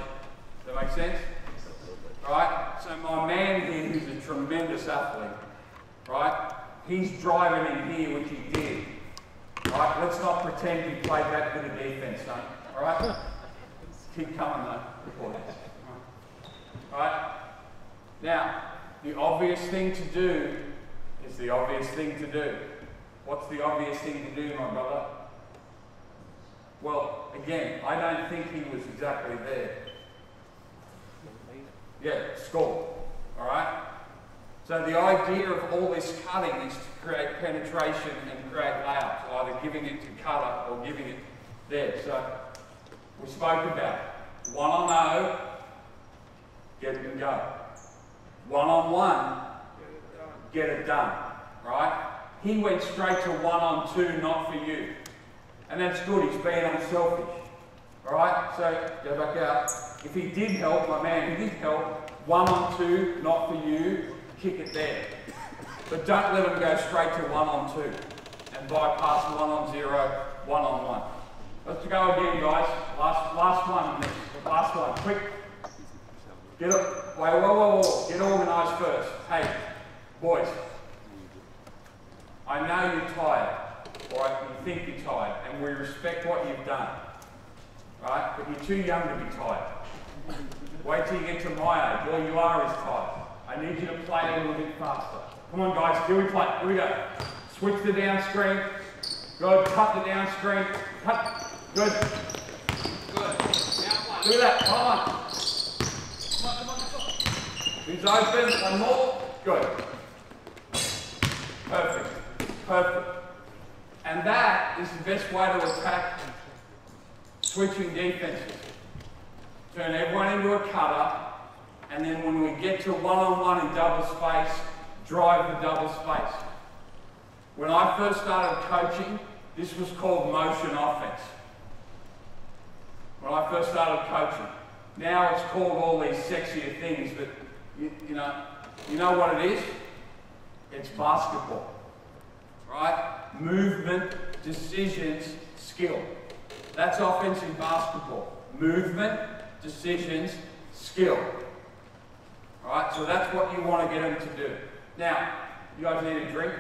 Does that make sense? Right? So my man here, who's a tremendous athlete, right? He's driving in here, which he did. Right? Let's not pretend he played that bit of defense, son. Alright? Keep coming though. Alright? Now, the obvious thing to do is the obvious thing to do. What's the obvious thing to do, my brother? Well, again, I don't think he was exactly there. Yeah, score. Alright? So the idea of all this cutting is to create penetration and create layups, either giving it to cutter or giving it there. So we spoke about 1-on-0, get it and go. 1-on-1, get it done. Right? He went straight to 1-on-2, not for you. And that's good, he's being unselfish. Alright? So go back out. If he did help, my man, he did help. 1-on-2, not for you. Kick it there. But don't let him go straight to 1-on-2 and bypass 1-on-0, 1-on-1. Let's go again, guys. Last one. Last one. Quick. Get up. Wait, whoa. Get organised first. Hey, boys. I know you're tired, or you think you're tired, and we respect what you've done. Right? But you're too young to be tired. Wait till you get to my age. All you are is tired. I need you to play a little bit faster. Come on, guys. Here we play. Here we go. Switch the down screen. Good. Cut the down screen. Cut. Good. Good. Do that. Come on. Who's open? One more. Good. Perfect. And that is the best way to attack switching defenses. Turn everyone into a cutter. And then when we get to 1-on-1 in double space, drive the double space. When I first started coaching, this was called motion offense. When I first started coaching. Now it's called all these sexier things, but you know what it is? It's basketball. Right? Movement, decisions, skill. That's offense in basketball. Movement, decisions, skill. Alright, so that's what you want to get them to do. Now, you guys need a drink?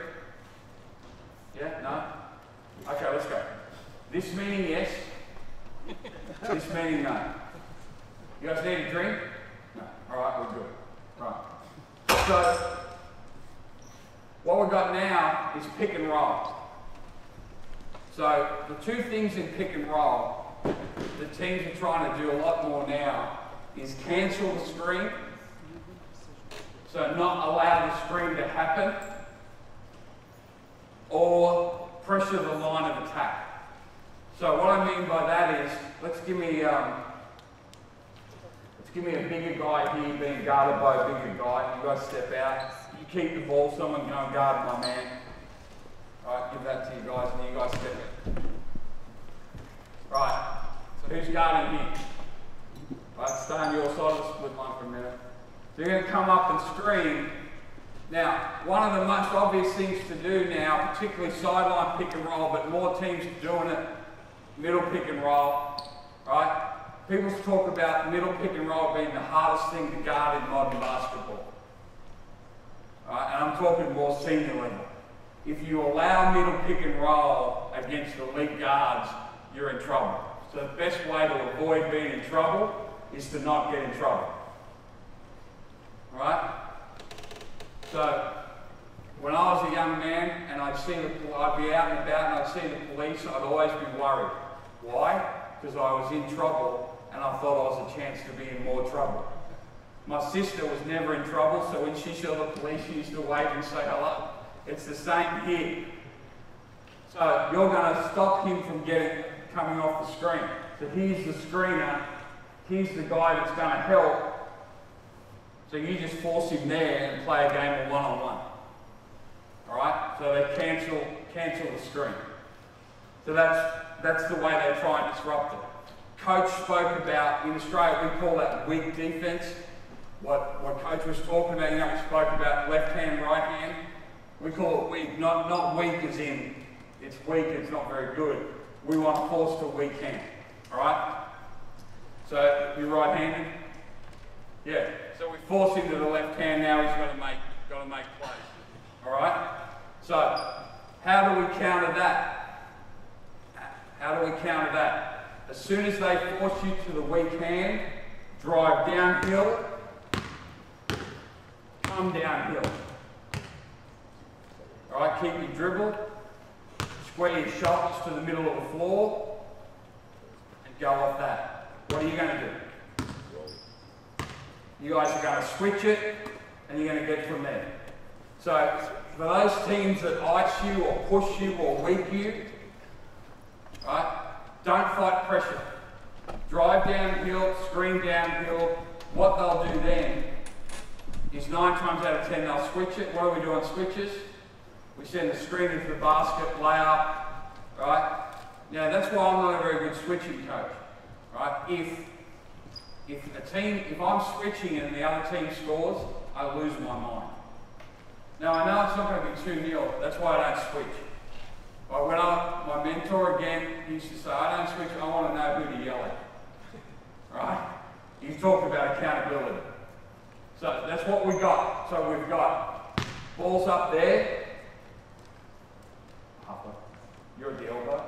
Yeah? No? Okay, let's go. This meaning yes. This meaning no. You guys need a drink? No. Alright, we're good. Right. So, what we've got now is pick and roll. So, the two things in pick and roll the teams are trying to do a lot more now is cancel the screen. So not allow the screen to happen, or pressure the line of attack. So what I mean by that is, let's give me a bigger guy here being guarded by a bigger guy. You guys step out. You keep the ball. Someone go and guard my man. Right, give that to you guys, and you guys step in. Right. So who's guarding here? So you're going to come up and screen. Now, one of the most obvious things to do now, particularly sideline pick and roll, but more teams are doing it, middle pick and roll, right? People talk about middle pick and roll being the hardest thing to guard in modern basketball. Right? And I'm talking more senior level. If you allow middle pick and roll against elite guards, you're in trouble. So the best way to avoid being in trouble is to not get in trouble. Right? So when I was a young man and I'd be out and about and I'd see the police, I'd always be worried. Why? Because I was in trouble and I thought I was a chance to be in more trouble. My sister was never in trouble, so when she saw the police, she used to wave and say hello. It's the same here. So you're going to stop him from coming off the screen. So here's the screener, here's the guy that's going to help. So you just force him there and play a game of one-on-one. Alright? So they cancel the screen. So that's the way they try and disrupt it. Coach spoke about, in Australia we call that weak defense. What Coach was talking about, we spoke about left hand, right hand. We call it weak, not weak as in it's weak, it's not very good. We want to force to weak hand. Alright? So you're right-handed? Yeah. So we force him to the left hand now, he's got to make plays. Alright? So, how do we counter that? How do we counter that? As soon as they force you to the weak hand, drive downhill, come downhill. Alright, keep your dribble, square your shoulders to the middle of the floor, and go off that. What are you going to do? You guys are going to switch it, and you're going to get from there. So, for those teams that ice you, or push you, or weak you, right, don't fight pressure. Drive downhill, screen downhill. What they'll do then is 9 times out of 10 they'll switch it. What do we do on switches? We send the screener to the basket, layup, right? Now that's why I'm not a very good switching coach, right? If I'm switching and the other team scores, I lose my mind. Now I know it's not going to be 2-0, that's why I don't switch. But when my mentor again used to say, I don't switch, I want to know who to yell at. Right? He's talking about accountability. So that's what we got. So we've got balls up there. You're at the elbow.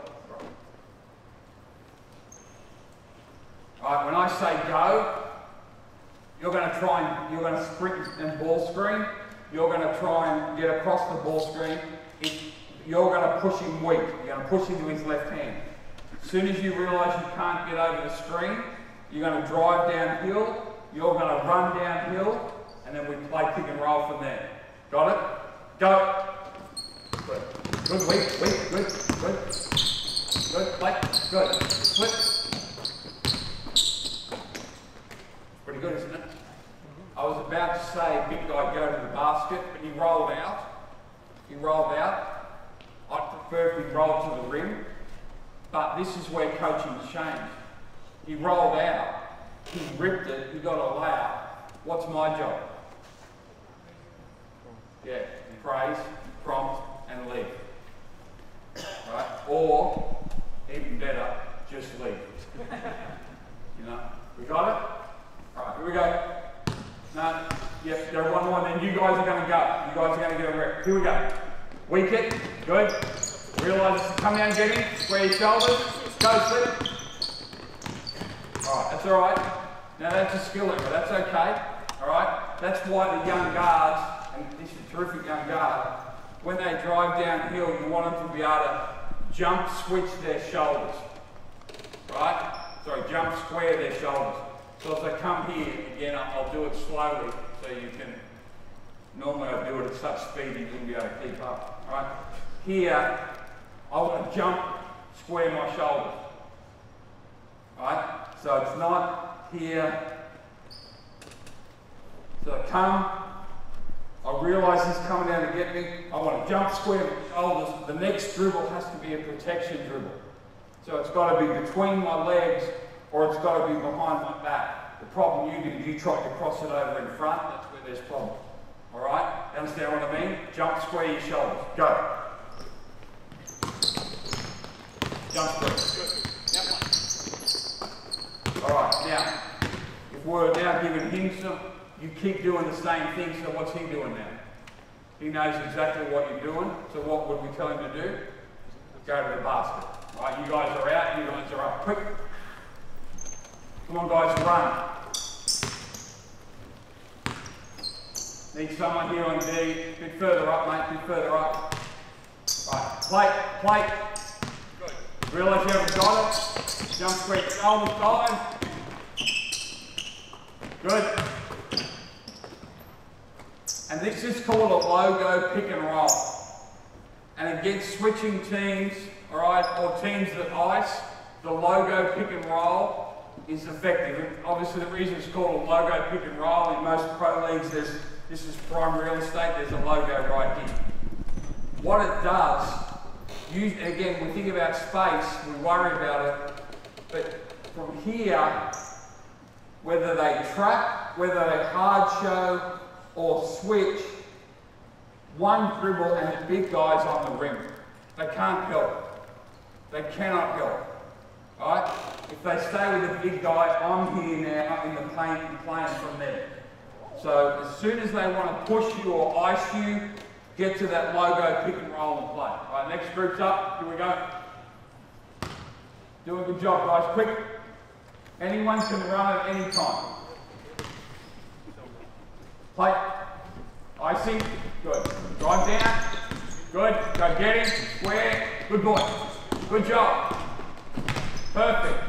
Alright, when I say go, you're going to sprint and ball screen. You're going to try and get across the ball screen. You're going to push him weak. You're going to push him to his left hand. As soon as you realise you can't get over the screen, you're going to drive downhill. You're going to run downhill, and then we play pick and roll from there. Got it? Go. Good. Good. Good. Play. Good. Flip. Pretty good, isn't it? I was about to say big guy go to the basket, but he rolled out. I'd prefer if he rolled to the rim, but this is where coaching's changed. He rolled out, he ripped it, he got a layup. What's my job? Yeah, praise, prompt, and leave. Right? Or, even better, just leave. You know? We got it? Alright, here we go. No, yep, go one more, then you guys are going to go. You guys are going to get a rep. Here we go. Weak it, good. Realise it's come down, get him, square your shoulders, go slip. Alright, that's alright. Now that's a skill error, that's okay. Alright, that's why the young guards, and this is a terrific young guard, when they drive downhill, you want them to be able to jump switch their shoulders. Right? Sorry, jump square their shoulders. So as I come here, again, I'll do it slowly so you can, normally I do it at such speed you wouldn't be able to keep up. Right? Here, I want to jump, square my shoulders. Right? So it's not here. So I come, I realise he's coming down to get me, I want to jump, square my shoulders. The next dribble has to be a protection dribble. So it's got to be between my legs or it's got to be behind my back. The problem you did, you tried to cross it over in front, that's where there's problems. All right? You understand what I mean? Jump, square your shoulders. Go. Jump square. Good. All right, now, if we're now giving him some, you keep doing the same thing, so what's he doing now? He knows exactly what you're doing, so what would we tell him to do? Go to the basket. All right, you guys are out, you guys are up. Quick. Come on, guys, run. Need someone here on D. A bit further up, mate, a bit further up. Right, plate. Good. Realise you haven't got it. Jump square, almost time. Good. And this is called a logo pick and roll. And against switching teams, all right, or teams that ice, the logo pick and roll is effective. And obviously the reason it's called a logo pick and roll, in most pro leagues, this is prime real estate, there's a logo right here. What it does, again, we think about space, we worry about it, but from here, whether they trap, whether they hard show, or switch, one dribble and the big guy's on the rim. They can't help. They cannot help. Right? If they stay with the big guy, I'm here now in the paint and playing from there. So as soon as they want to push you or ice you, get to that logo, pick and roll and play. All right, next group's up. Here we go. Do a good job, guys. Quick. Anyone can run at any time. Play. Icing. Good. Drive down. Good. Go get him. Square. Good boy. Good job. Perfect.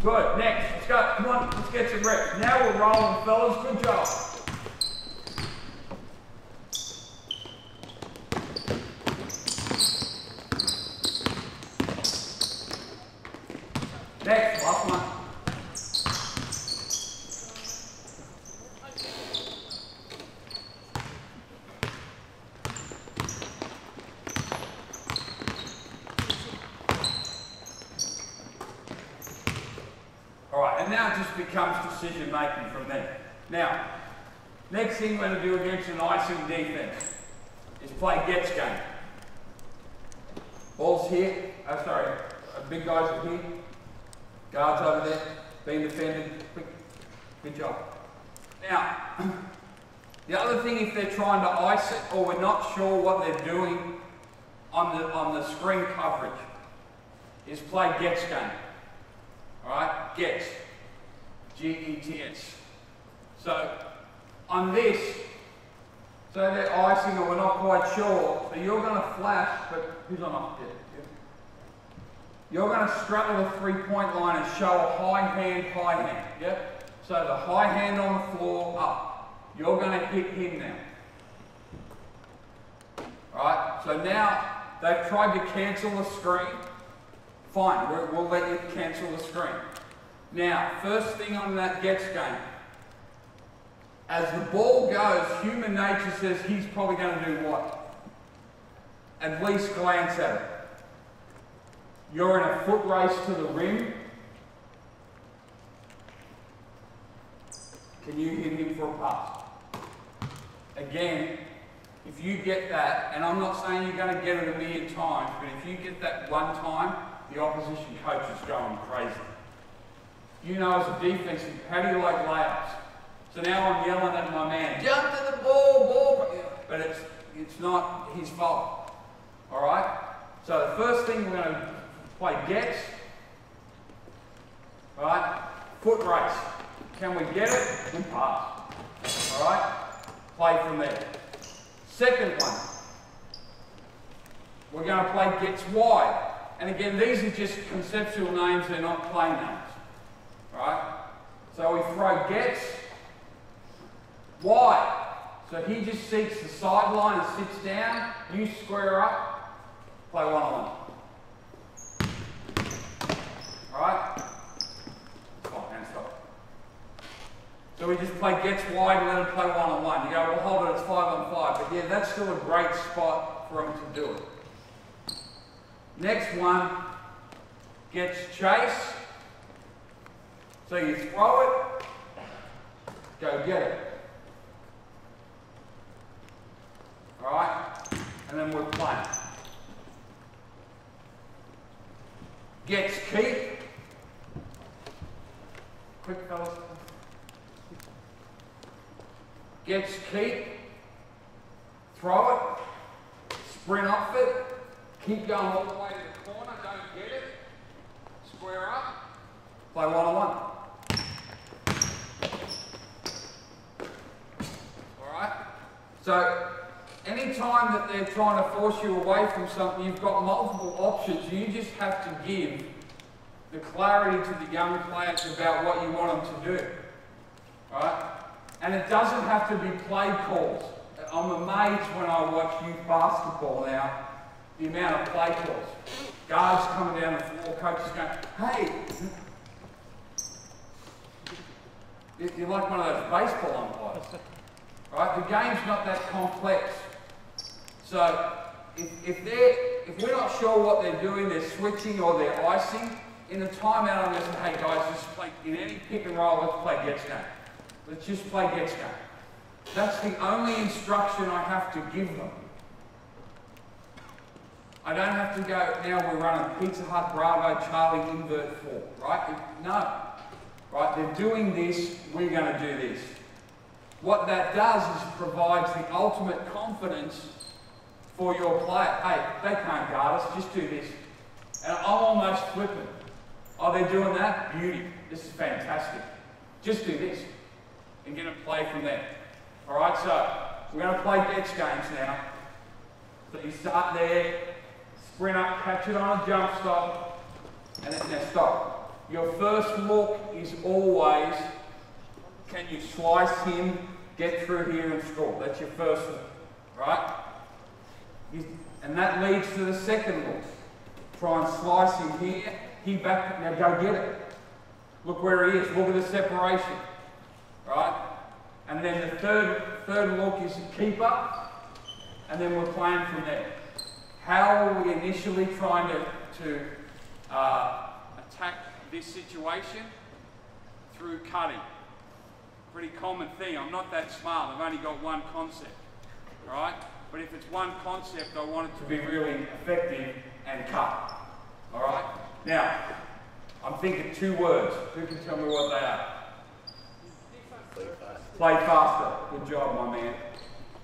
Good. Next. Let's go. Come on. Let's get some reps. Now we're rolling, fellas. Good job. Next. Last one. And now it just becomes decision making from there. Now, next thing we're going to do against an icing defense is play gets game. Ball's here, big guys are here, guards over there, being defended, quick, good job. Now, the other thing, if they're trying to ice it or we're not sure what they're doing on the screen coverage, is play gets game. Alright, gets. G-E-T-S. So, on this, so they're icing or we're not quite sure, so you're going to flash, but who's on off there? You're going to straddle the three-point line and show a high hand, yeah? So the high hand on the floor, up. You're going to hit him now. Alright, so now they've tried to cancel the screen. Fine, we'll let you cancel the screen. Now, first thing on that gets game. As the ball goes, human nature says he's probably going to do what? At least glance at it. You're in a foot race to the rim. Can you hit him for a pass? Again, if you get that, and I'm not saying you're going to get it a million times, but if you get that one time, the opposition coach is going crazy. You know, as a defense, how do you like layups? So now I'm yelling at my man, jump to the ball, but it's not his fault. All right? So the first thing we're going to play gets. All right? Foot race. Can we get it? And pass. All right? Play from there. Second one. We're going to play gets wide. And again, these are just conceptual names, they're not play names. Right? So we throw gets wide. So he just seeks the sideline and sits down. You square up, play one-on-one. Alright? Stop, and stop. So we just play gets wide and let him play one-on-one. You go, well, hold it, it's 5-on-5. But yeah, that's still a great spot for him to do it. Next one, gets chase. So you throw it, Go get it. All right? And then we're playing. Gets keep. Quick, fellas. Gets keep. Throw it. Sprint off it. Keep going all the way to the corner. Don't get it. Square up. Play one-on-one. Alright? So, any time that they're trying to force you away from something, you've got multiple options. You just have to give the clarity to the young players about what you want them to do. Alright? And it doesn't have to be play calls. I'm amazed when I watch youth basketball now, the amount of play calls. Guards coming down the floor, coaches going, hey, you're like one of those baseball umpires. Right? The game's not that complex. So if we're not sure what they're doing, they're switching or they're icing, in the timeout I'm going to say, hey guys, let's play in any pick and roll, let's play gets game. Let's just play gets game. That's the only instruction I have to give them. I don't have to go, now we're running Pizza Hut, Bravo, Charlie, invert 4, right? No. Right, they're doing this, we're going to do this. What that does is provides the ultimate confidence for your player. Hey, they can't guard us, just do this. And I'm almost flipping. Oh, they're doing that? Beauty. This is fantastic. Just do this. And get a play from there. Alright, so we're going to play gets games now. So you start there, sprint up, catch it on a jump stop, and then now stop. Your first look is always, can you slice him, get through here and score? That's your first look, right? And that leads to the second look. Try and slice him here, he back, now go get it. Look where he is, look at the separation, right? And then the third look is a keeper, and then we're playing from there. How are we initially trying to attack this situation? Through cutting. Pretty common thing. I'm not that smart. I've only got one concept. Right? But if it's one concept, I want it to be really effective and cut. Alright? Now, I'm thinking 2 words. Who can tell me what they are? Play faster. Good job, my man.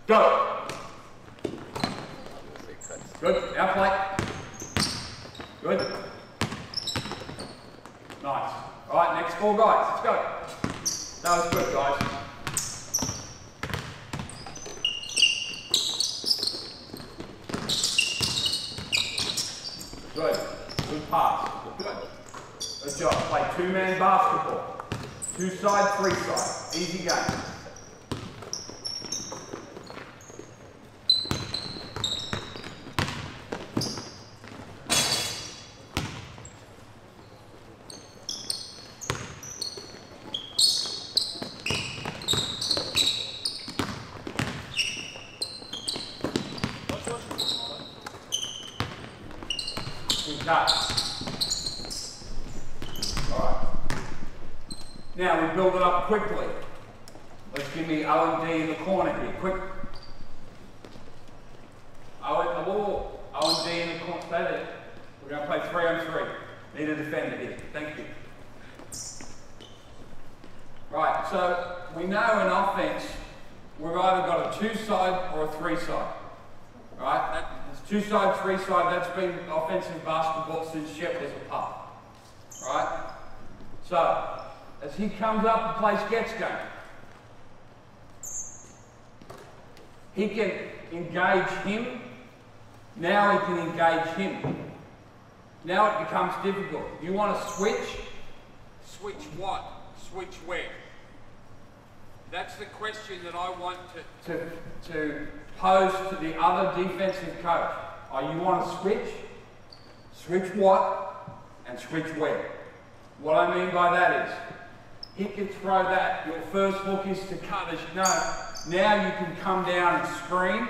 Go! Good. Now play. Good. Nice. Alright, next 4 guys. Let's go. That was good, guys. Good. Good pass. Good. Good job. Play 2-man basketball. 2 side, 3 side. Easy game. Alright. Now we build it up quickly. Let's give me O and D in the corner here. Quick. O and D in the corner. Stay there. We're going to play 3-on-3. Need a defender here. Thank you. Right, so we know in offense we've either got a 2-side or a 3-side. Right? It's 2-side, 3-side. That's been offensive basketball since Shep was a pup. Right? So, as he comes up and plays gets game, he can engage him. Now he can engage him. Now it becomes difficult. You want to switch? Switch what? Switch where? That's the question that I want to pose to the other defensive coach. Oh, you want to switch? Switch what? And switch where? What I mean by that is, he can throw that. Your first look is to cut, as you know. Now you can come down and screen.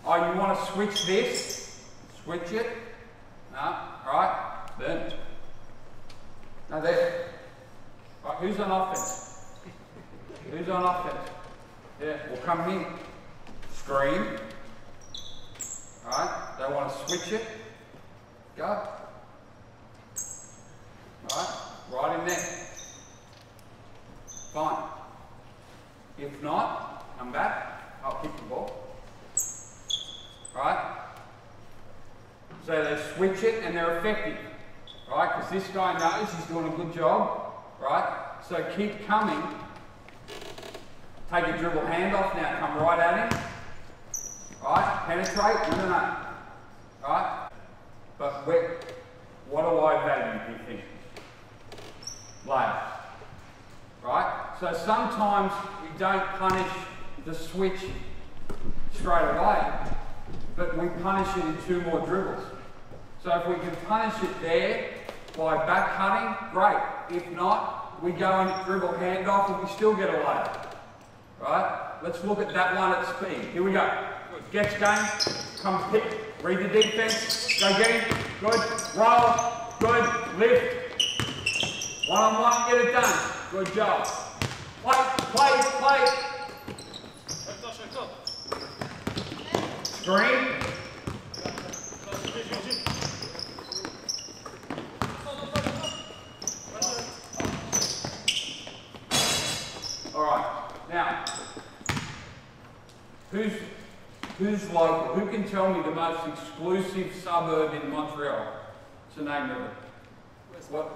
Oh, you want to switch this? Switch it. No, right? Then. No, there. Right, who's on offense? Who's on offense? Yeah, we'll come here. Screen. Alright, they want to switch it. Go. Alright, right in there. Fine. If not, come back. I'll kick the ball. Right? So they switch it and they're effective. Right? Because this guy knows he's doing a good job. Right? So keep coming. Take a dribble handoff now. Come right at him. Right? Penetrate. No. Right? But what do I value, do you think? Layups. Right? So sometimes we don't punish the switch straight away, but we punish it in 2 more dribbles. So if we can punish it there by back cutting, great. If not, we go and dribble handoff and we still get a layup. Right? Let's look at that one at speed. Here we go. Gets game, come pick, read the defense, go get him, good, roll, good, lift. One-on-one, get it done. Good job. Play. Screen. All right. Now, who's local? Who can tell me the most exclusive suburb in Montreal? What's the name of it? What?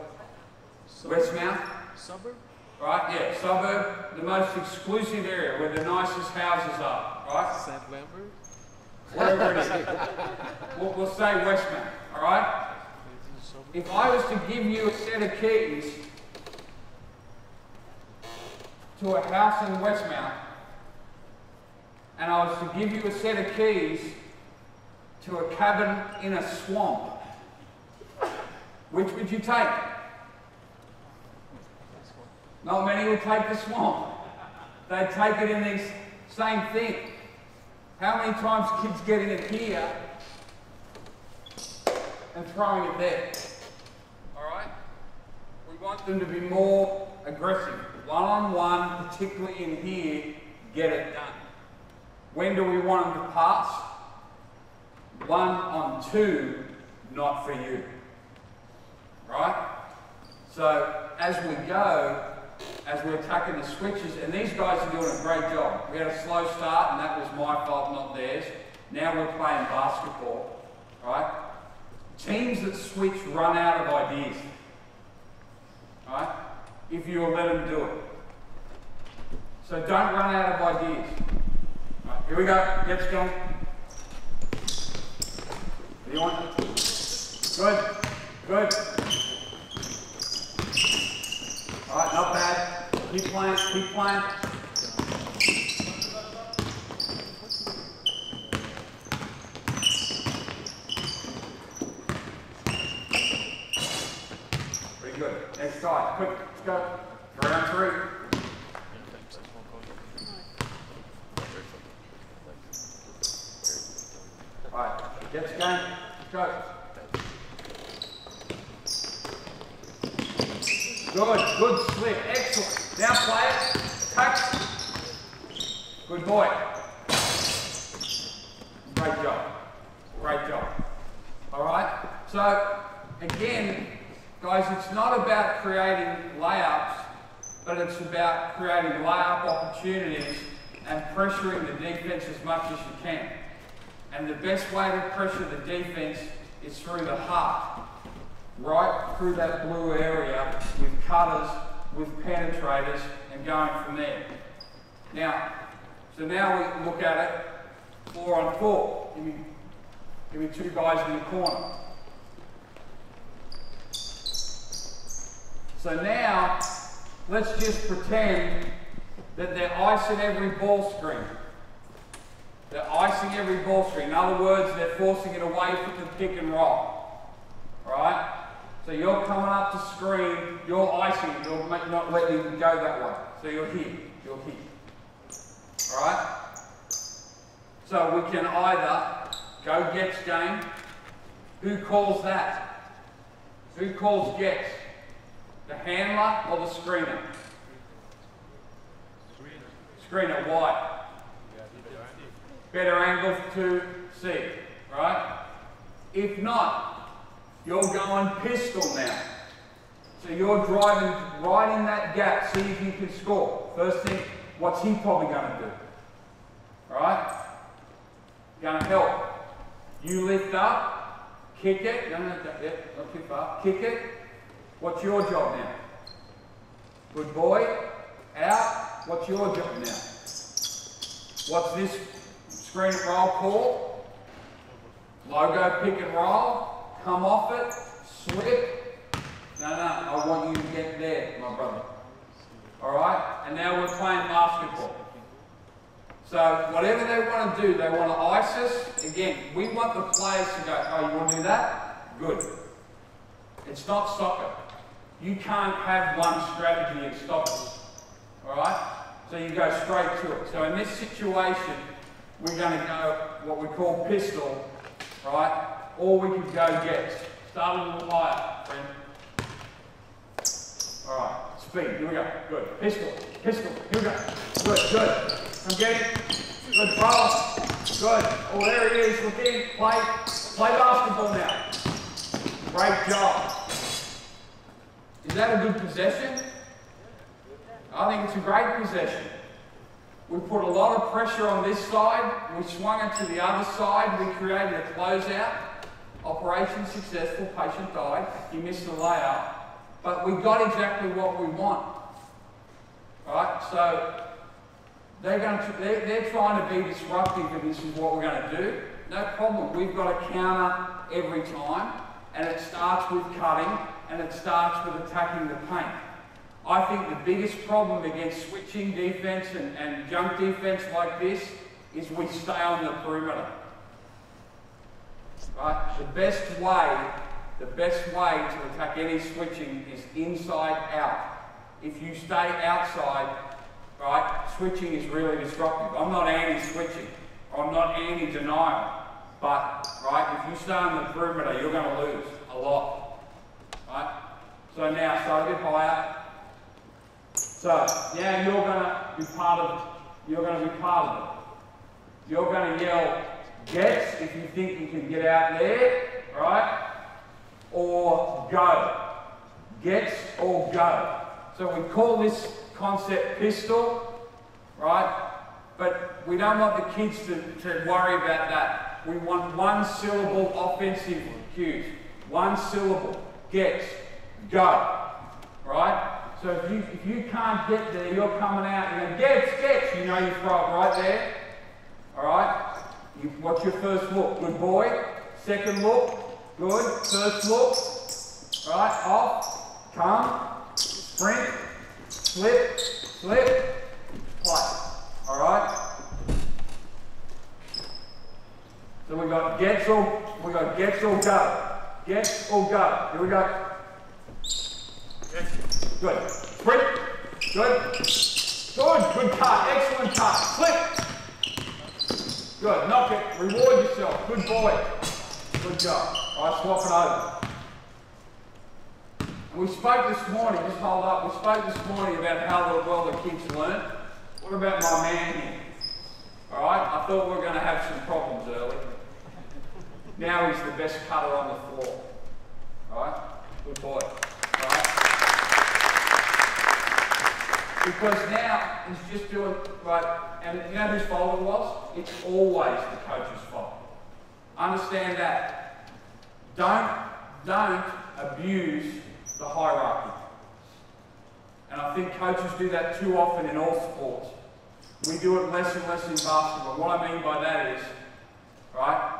Westmount? Suburb? Right, yeah, suburb, the most exclusive area where the nicest houses are, right? Saint-Lambert? Wherever it is. We'll say Westmount, all right? If I was to give you a set of keys to a house in Westmount, and I was to give you a set of keys to a cabin in a swamp, which would you take? Not many would take the swamp. They'd take it in this same thing. How many times kids getting it here and throwing it there? All right? We want them to be more aggressive. One-on-one, particularly in here, get it done. When do we want them to pass? 1-on-2, not for you. Right? So, as we go, as we're attacking the switches, and these guys are doing a great job. We had a slow start, and that was my fault, not theirs. Now we're playing basketball, right? Teams that switch run out of ideas, right? If you'll let them do it. So don't run out of ideas. Right, here we go, get going. What do you want? Good. All right, not bad. Keep playing. Pretty good. Next side. Quick, let's go. Round 3. All right, gets game. Let's go. Good slip, excellent. Now play it, touch. Good boy. Great job. All right, so again, guys, it's not about creating layups, but it's about creating layup opportunities and pressuring the defense as much as you can. And the best way to pressure the defense is through the heart. Right through that blue area with cutters, with penetrators, and going from there. Now, so now we look at it 4-on-4. Give me 2 guys in the corner. So now, let's just pretend that they're icing every ball screen. They're icing every ball screen. In other words, they're forcing it away from the pick and roll. Right? So you're coming up to screen, you're icing it, you're not letting it go that way. So you're here. Alright? So we can either go gets game. Who calls that? Who calls gets? The handler or the screener? screen it wide. Better angle to see, right? If not, you're going pistol now. So you're driving right in that gap, see if you can score. First thing, what's he probably going to do? All right? Going to help. You lift up, kick it. No, not too far. Kick it. What's your job now? Good boy. Out. What's your job now? What's this screen roll called? Logo pick and roll. Come off it. Slip. No, I want you to get there, my brother. Alright? And now we're playing basketball. So whatever they want to do, they want to ice us. Again, we want the players to go, oh, you want to do that? Good. It's not soccer. You can't have one strategy and stop it. Alright? So you go straight to it. So in this situation, we're going to go what we call pistol, right? Or we could go gets. Start a little higher, friend. Alright, speed, here we go. Good. Pistol, pistol, here we go. Good. I'm getting good roll. Good. Oh, there it is. Look in. Play basketball now. Great job. Is that a good possession? I think it's a great possession. We put a lot of pressure on this side. We swung it to the other side. We created a closeout. Operation successful. Patient died. He missed the layout. But we got exactly what we want. Right? So they're trying to be disruptive, and this is what we're going to do. No problem. We've got to counter every time, and it starts with cutting, and it starts with attacking the paint. I think the biggest problem against switching defense and jump defense like this is we stay on the perimeter. Right? The best way to attack any switching is inside out. If you stay outside, right, switching is really disruptive. I'm not anti-switching. I'm not anti-denial. But, right, if you stay on the perimeter, you're going to lose a lot. Right? So now, start a bit higher. So now you're going to be part of it. You're going to yell gets if you think you can get out there, right? Or go. Gets or go. So we call this concept pistol, right? But we don't want the kids to worry about that. We want one syllable offensive cues. One syllable. Gets. Go. Right? So if you can't get there, you're coming out and going, gets, you know you throw it right there. Alright? What's your first look? Good boy. Second look. Good. First look. Right? Off. Come. Sprint. Slip. Play. Alright? So we got gets or go. Gets or go. Here we go. Good. Sprint. Good. Good cut. Excellent cut. Flip. Good. Knock it. Reward yourself. Good boy. Good job. All right, swap it over. And we spoke this morning, just hold up, we spoke this morning about how well the kids learn. What about my man here? All right, I thought we were going to have some problems early. Now he's the best cutter on the floor. All right, good boy. All right. Because now he's just doing, right, and you know whose fault it was? It's always the coach's fault. Understand that. Don't abuse the hierarchy. And I think coaches do that too often in all sports. We do it less and less in basketball. What I mean by that is, right,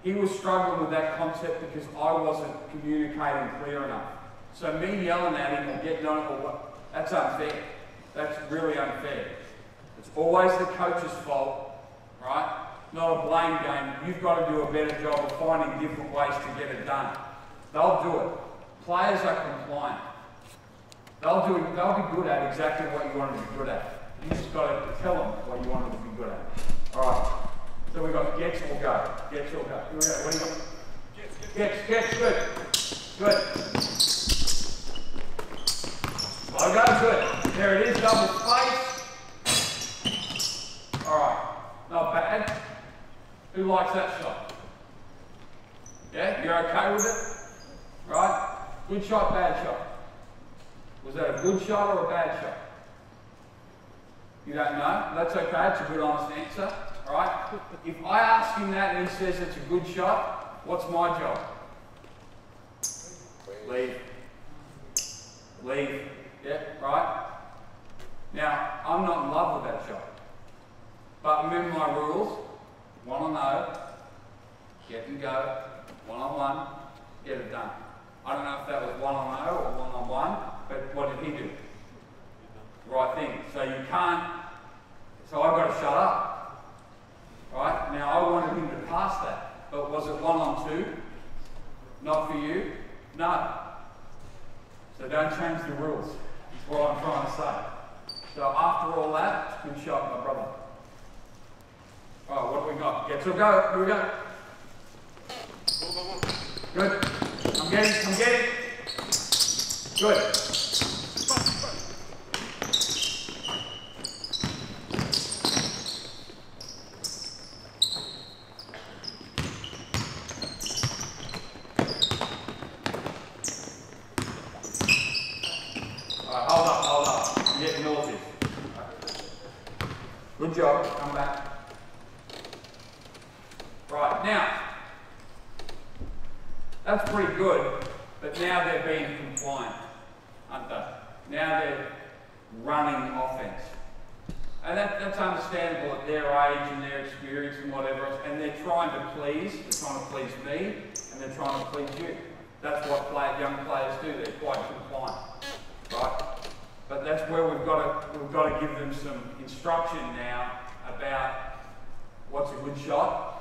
he was struggling with that concept because I wasn't communicating clear enough. So me yelling at him or getting on it, that's unfair. That's really unfair. It's always the coach's fault, right? Not a blame game. You've got to do a better job of finding different ways to get it done. They'll do it. Players are compliant. They'll be good at exactly what you want them to be good at. You just got to tell them what you want them to be good at. All right. So we've got gets or go. Gets or go. Here we go. What do you got? Gets. Good. Logo, good. There it is. Double space. Good shot, bad shot. Was that a good shot or a bad shot? You don't know? That's okay, it's a good honest answer. Alright? If I ask him that and he says it's a good shot, what's my job? Leave. Leave. Yeah, right? Now, I'm not in love with that shot. But remember my rules. 1 on 0, get and go. 1 on 1, get it done. I don't know if that was 1 on 0 or 1 on 1, but what did he do? Right thing. So you can't, so I've got to shut up. Right? Now I wanted him to pass that, but was it 1 on 2? Not for you? No. So don't change the rules. That's what I'm trying to say. So after all that, good shot, my brother. Alright, what do we got? Get to go. Here we go. Good. I'm getting. Good. Hold up. You're getting naughty. Good job. Come back. Right, now, that's pretty good, but now they're being compliant, aren't they? Now they're running offense. And that's understandable at their age and their experience and whatever else, and they're trying to please me, and they're trying to please you. That's what young players do, they're quite compliant, right? But that's where we've got to give them some instruction now about what's a good shot,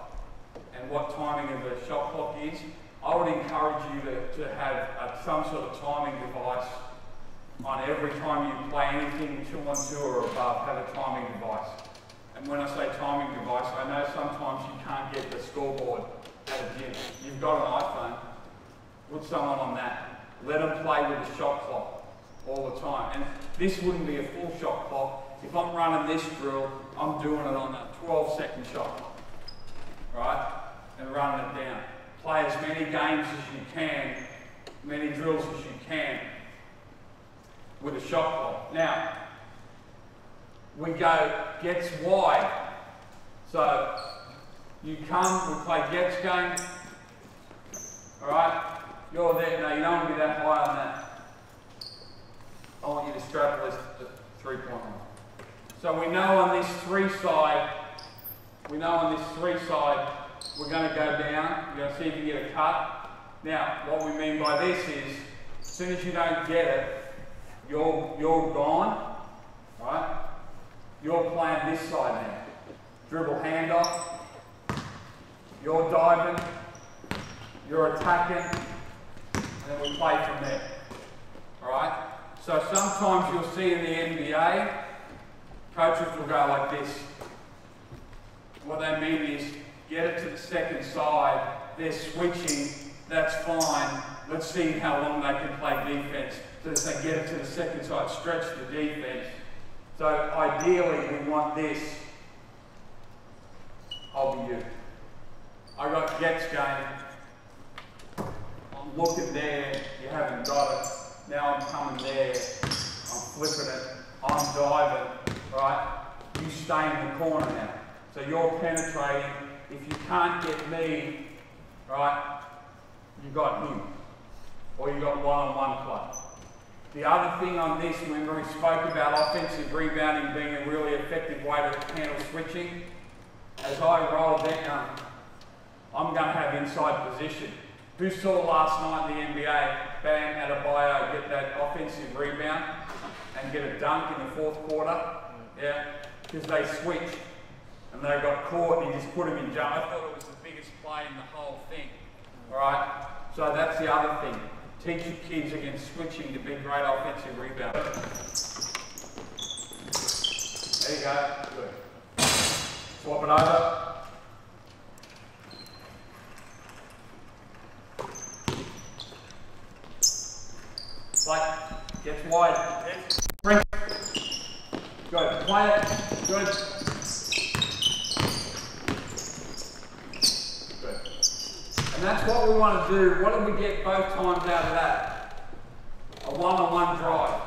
and what timing of the shot clock is. I would encourage you to have some sort of timing device on every time you play anything 2 on 2 or above, have a timing device. And when I say timing device, I know sometimes you can't get the scoreboard at a gym. You've got an iPhone, put someone on that. Let them play with the shot clock all the time. And this wouldn't be a full shot clock. If I'm running this drill, I'm doing it on a 12-second shot clock, right? And running it down. Play as many games as you can, many drills as you can with a shot clock. Now, we go gets wide. So, you come, we play gets game. Alright? You're there. No, you don't want to be that high on that. I want you to strap this to 3.1. So we know on this 3 side, we're going to go down, we're going to see if you get a cut. Now, what we mean by this is, as soon as you don't get it, you're gone, right? You're playing this side now. Dribble handoff, you're diving, you're attacking, and then we play from there, all right? So sometimes you'll see in the NBA, coaches will go like this. What they mean is, get it to the second side, they're switching, that's fine. Let's see how long they can play defense. So they get it to the second side, stretch the defense. So ideally we want this. I'll be you. I got gets game. I'm looking there, you haven't got it. Now I'm coming there, I'm flipping it, I'm diving, right? You stay in the corner now. So you're penetrating. If you can't get me, right, you got him. Or you got one-on-one play. The other thing on this, remember we spoke about offensive rebounding being a really effective way to handle switching. As I roll down, I'm going to have inside position. Who saw last night in the NBA, bam, Adebayo get that offensive rebound and get a dunk in the 4th quarter? Yeah, because they switched. And they got caught and he just put him in jail. I thought it was the biggest play in the whole thing. Alright? So that's the other thing. Teach your kids against switching to be great offensive rebounders. There you go. Good. Swap it over. Play. Gets wide. Bring. Good. Play it. Good. And that's what we want to do. What did we get both times out of that? a one-on-one drive.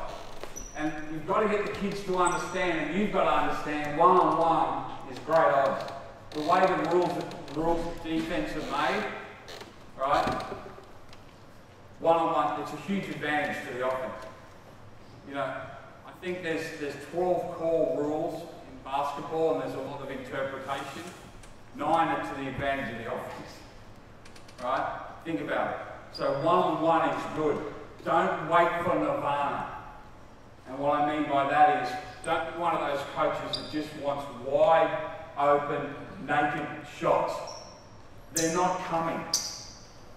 And you've got to get the kids to understand, and you've got to understand, one-on-one is great odds. The way the rules of defense are made, right? One-on-one, it's a huge advantage to the offense. You know, I think there's 12 core rules in basketball, and there's a lot of interpretation. 9 are to the advantage of the offense, right? Think about it. So one-on-one is good. Don't wait for nirvana. And what I mean by that is, don't be one of those coaches that just wants wide open, naked shots. They're not coming.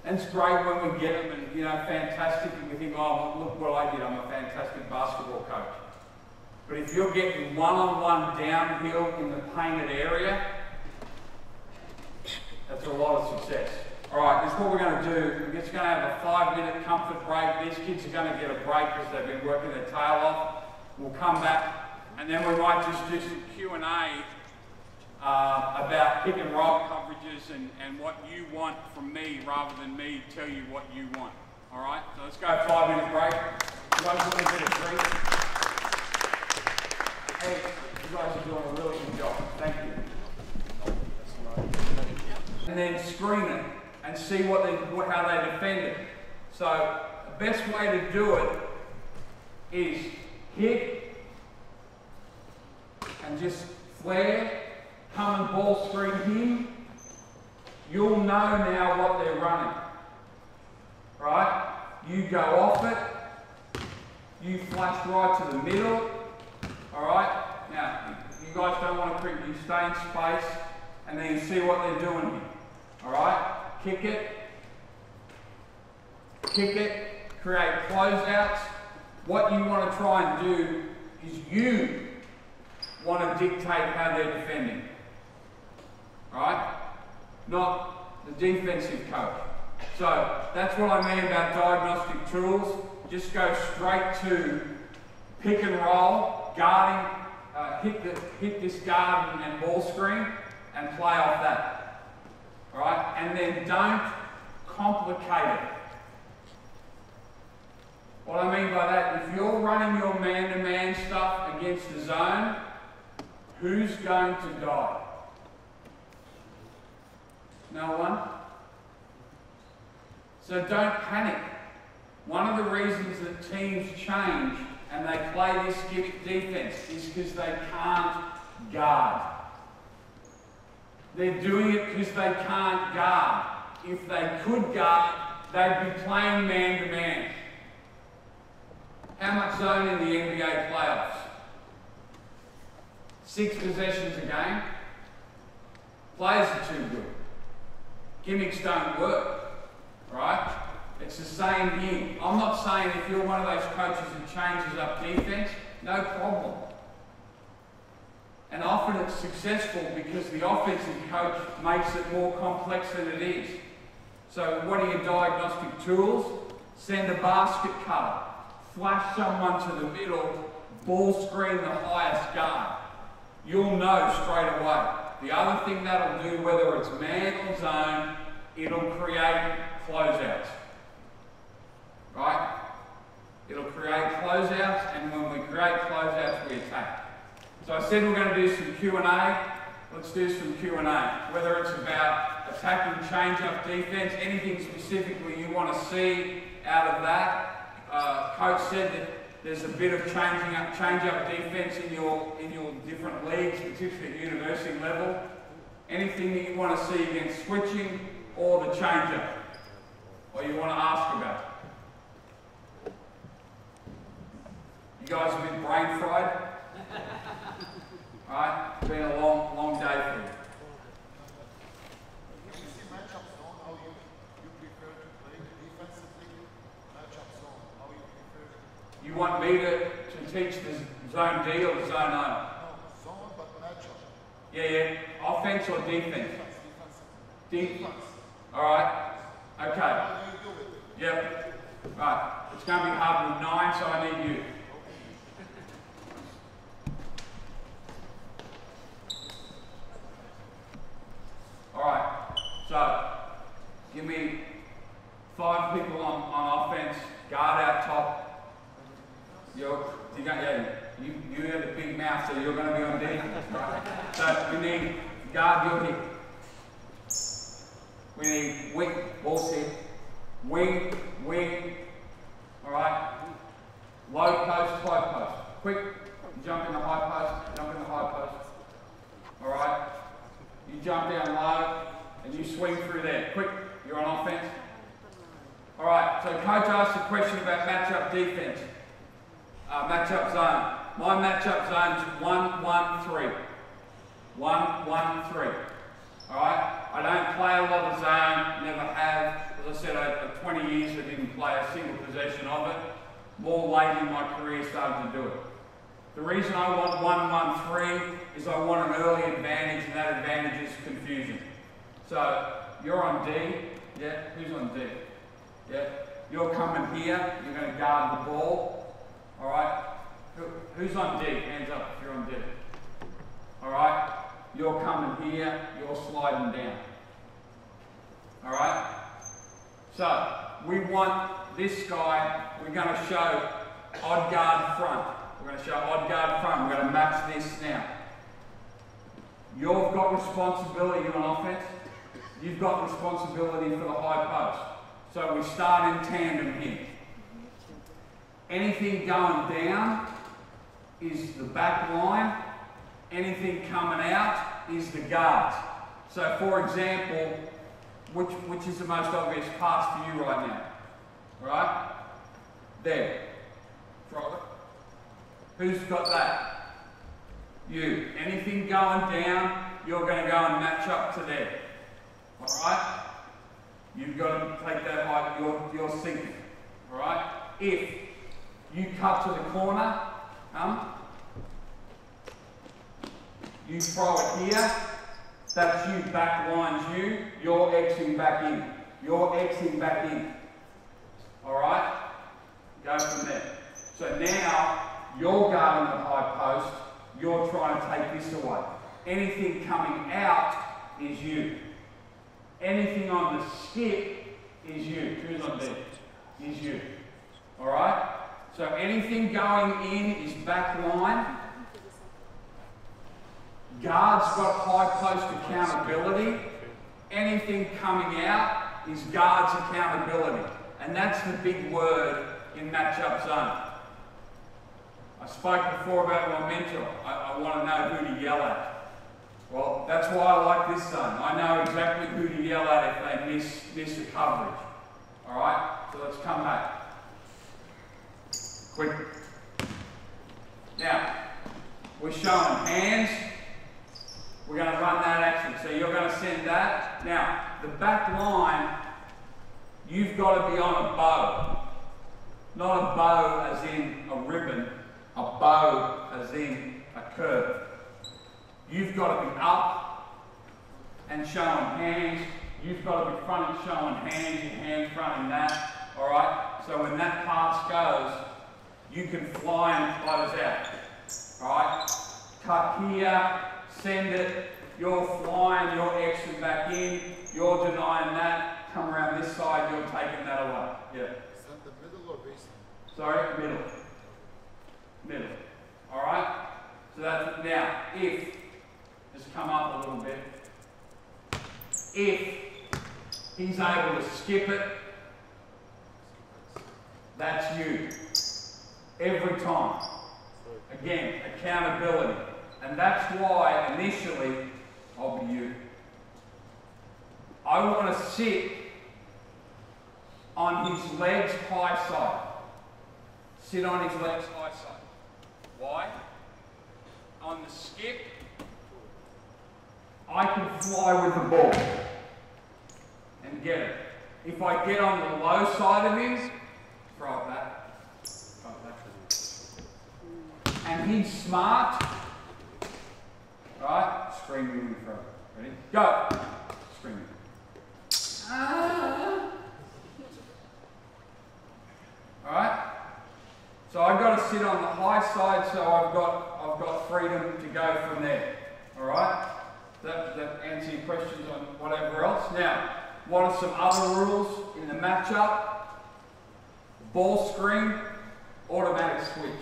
And it's great when we get them and, you know, fantastic, and we think, oh, look what I did, I'm a fantastic basketball coach. But if you're getting one-on-one downhill in the painted area, that's a lot of success. All right, this is what we're going to do. We're just going to have a 5-minute comfort break. These kids are going to get a break because they've been working their tail off. We'll come back, and then we might just do some Q&A about pick and roll coverages and what you want from me rather than me tell you what you want. All right, so let's go 5-minute break. You guys want a bit of drink? Hey, you guys are doing a really good job. Thank you. And then screen it and see how they defend it. So the best way to do it is hit and just flare, come and ball screen him. You'll know now what they're running, right? You go off it, you flash right to the middle, all right? Now, you guys don't want to creep, you stay in space, and then you see what they're doing here, all right? Kick it, create closeouts. What you want to try and do is you want to dictate how they're defending, all right? Not the defensive coach. So that's what I mean about diagnostic tools. Just go straight to pick and roll, guarding, hit this guard and ball screen, and play off that. All right, and then don't complicate it. What I mean by that, if you're running your man-to-man stuff against the zone, who's going to die? No one? So don't panic. One of the reasons that teams change and they play this gimmick defense is because they can't guard. They're doing it because they can't guard. If they could guard, they'd be playing man-to-man. How much zone in the NBA playoffs? 6 possessions a game. Players are too good. Gimmicks don't work, right? It's the same here. I'm not saying if you're one of those coaches who changes up defense, no problem. And often it's successful because the offensive coach makes it more complex than it is. So what are your diagnostic tools? Send a basket cutter, flash someone to the middle, ball screen the highest guard. You'll know straight away. The other thing that'll do, whether it's man or zone, it'll create closeouts. Right? It'll create closeouts, and when we create closeouts, we attack. So I said we're going to do some Q&A. Let's do some Q&A. Whether it's about attacking, change-up defense, anything specifically you want to see out of that. Coach said that there's a bit of change-up defense in your different leagues, particularly at university level. Anything that you want to see against switching or the change-up, or you want to ask about. You guys have been brain fried? Right? It's been a long day for you. You see matchup zone, how you prefer to play defensively? Matchup zone, how you prefer? You want me to teach the zone D or the zone O? No, zone but matchup. Yeah. Offense or defense? Defense. Alright. Okay. How do you do it? Yep. Right. It's going to be hard with 9, so I need you. Alright. So, give me 5 people on offense, guard out top, You have a big mouth, so you're going to be on defense, right? So we need to guard your hip. We need wing, ball set, wing, all right? Low post, high post. Quick, you jump in the high post, jump in the high post. All right? You jump down low, and you swing through there. Quick, you're on offense. All right, so coach asked a question about matchup defense. Matchup zone. My matchup zone is 1-1-3. 1-1-3. All right? I don't play a lot of zone, never have. As I said, over 20 years I didn't play a single possession of it. More late in my career started to do it. The reason I want 1-1-3 is I want an early advantage, and that advantage is confusion. So you're on D, yeah? Who's on D? Yeah? You're coming here, you're going to guard the ball. All right? Who's on D? Hands up if you're on D. All right? You're coming here, you're sliding down. All right? So we want this guy, we're going to show odd guard front. We're going to show odd guard front. We're going to match this now. You've got responsibility on offense. You've got responsibility for the high post. So we start in tandem here. Anything going down is the back line. Anything coming out is the guards. So for example, which is the most obvious pass for you right now? All right? There. Drop it. Who's got that? You. Anything going down, you're going to go and match up to there. All right? You've got to take that height, you're sinking. All right? If you cut to the corner, you throw it here, that's you, back lines you, you're Xing back in. You're Xing back in. All right? Go from there. So now, you're guarding the high post, you're trying to take this away. Anything coming out is you. Anything on the skip is you. Who's on there? Is you. Alright? So anything going in is back line. Guards got high post accountability. Anything coming out is guards accountability. And that's the big word in matchup zone. I spoke before about my mentor. I want to know who to yell at. Well, that's why I like this zone. I know exactly who to yell at if they miss a coverage. All right? So let's come back. Quick. Now, we're showing hands. We're going to run that action. So you're going to send that. Now, the back line, you've got to be on a bow. Not a bow as in a ribbon. A bow as in a curve. You've got to be up and showing hands. You've got to be front and showing hands, your hands fronting that. All right? So when that pass goes, you can fly and close out. All right? Cut here, send it. You're flying, you're Xing back in. You're denying that. Come around this side, you're taking that away. Yeah. Is that the middle or base? Sorry, middle. Middle. All right? So that's now, if, just come up a little bit. If he's able to skip it, that's you. Every time. Again, accountability. And that's why initially, I'll be you. I want to sit on his legs high side. Sit on his legs high side. Why? On the skip, I can fly with the ball and get it. If I get on the low side of him, throw it back. Throw it back. And he's smart. Right? Screen moving throw. Ready? Go! Screen. Alright? So I've got to sit on the high side, so I've got freedom to go from there. Alright? That answer your questions on whatever else. Now, what are some other rules in the matchup? Ball screen. automatic switch.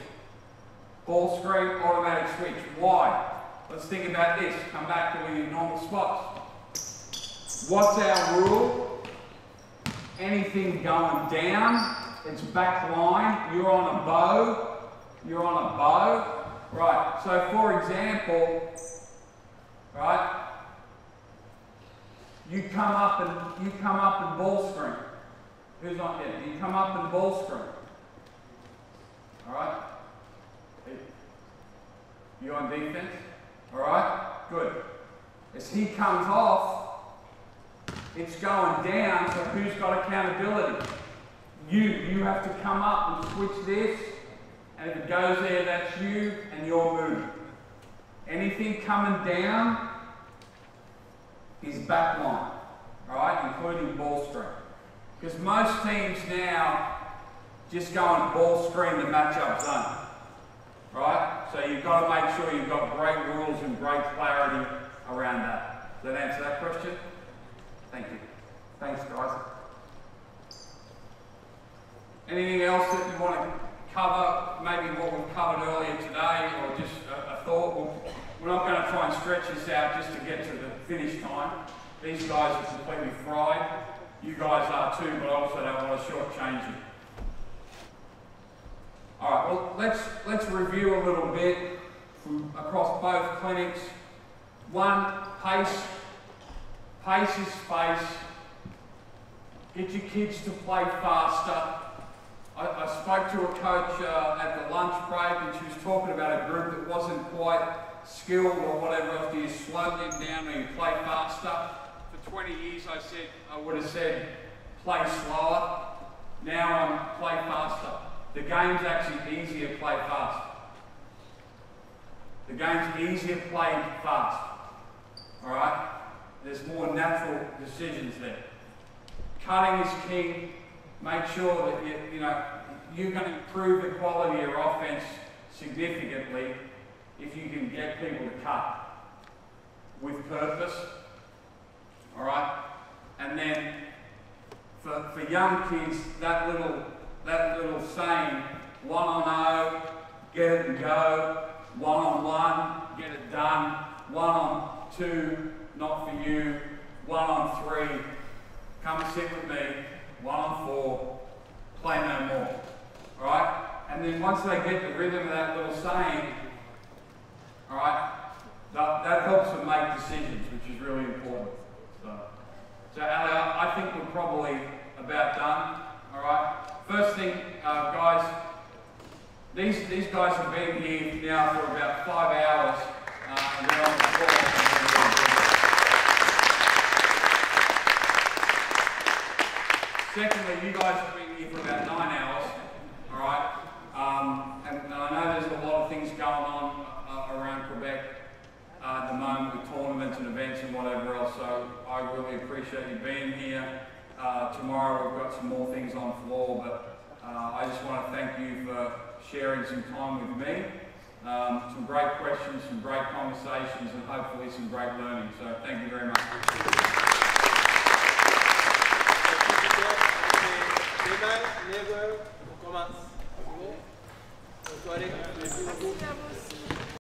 Ball screen, automatic switch. Why? Let's think about this. Come back to your normal spots. What's our rule? Anything going down, it's back line. You're on a bow. You're on a bow. Right, so for example, right, you come up and ball screen. Who's on here? You come up and ball screen. Alright? You on defense? Alright? Good. As he comes off, it's going down, so who's got accountability? You have to come up and switch this, and if it goes there, that's you and your move. Anything coming down is back line, alright, including ball screen. Because most teams now just go and ball screen the match-up zone, right? So you've got to make sure you've got great rules and great clarity around that. Does that answer that question? Thank you. Thanks, guys. Anything else that you want to cover? Maybe what we've covered earlier today, or just a thought? We're not going to try and stretch this out just to get to the finish time. These guys are completely fried. You guys are too, but I also don't want to shortchange you. Alright, well let's review a little bit from across both clinics. One, pace. Pace is space. Get your kids to play faster. I spoke to a coach at the lunch break, and she was talking about a group that wasn't quite skilled or whatever else. Do you slow them down or you play faster? For 20 years I would have said play slower. Now I'm play faster. The game's actually easier to play fast. The game's easier played fast. Alright? There's more natural decisions there. Cutting is king. Make sure that you're going to improve the quality of your offense significantly if you can get people to cut with purpose. Alright? And then for young kids, that little saying, 1 on 0, get it and go, 1 on 1, get it done, 1 on 2, not for you, 1 on 3, come and sit with me, 1 on 4, play no more. Alright? And then once they get the rhythm of that little saying, alright, that helps them make decisions, which is really important. So Ali, I think we're probably about done. Alright? First thing, guys, these guys have been here now for about 5 hours. And they're on the floor. Secondly, you guys have been here for about 9 hours. Alright? And I know there's a lot of things going on around Quebec at the moment with tournaments and events and whatever else, so I really appreciate you being here. Tomorrow we've got some more things on floor, but I just want to thank you for sharing some time with me. Some great questions, some great conversations, and hopefully some great learning. So thank you very much. Merci à vous aussi.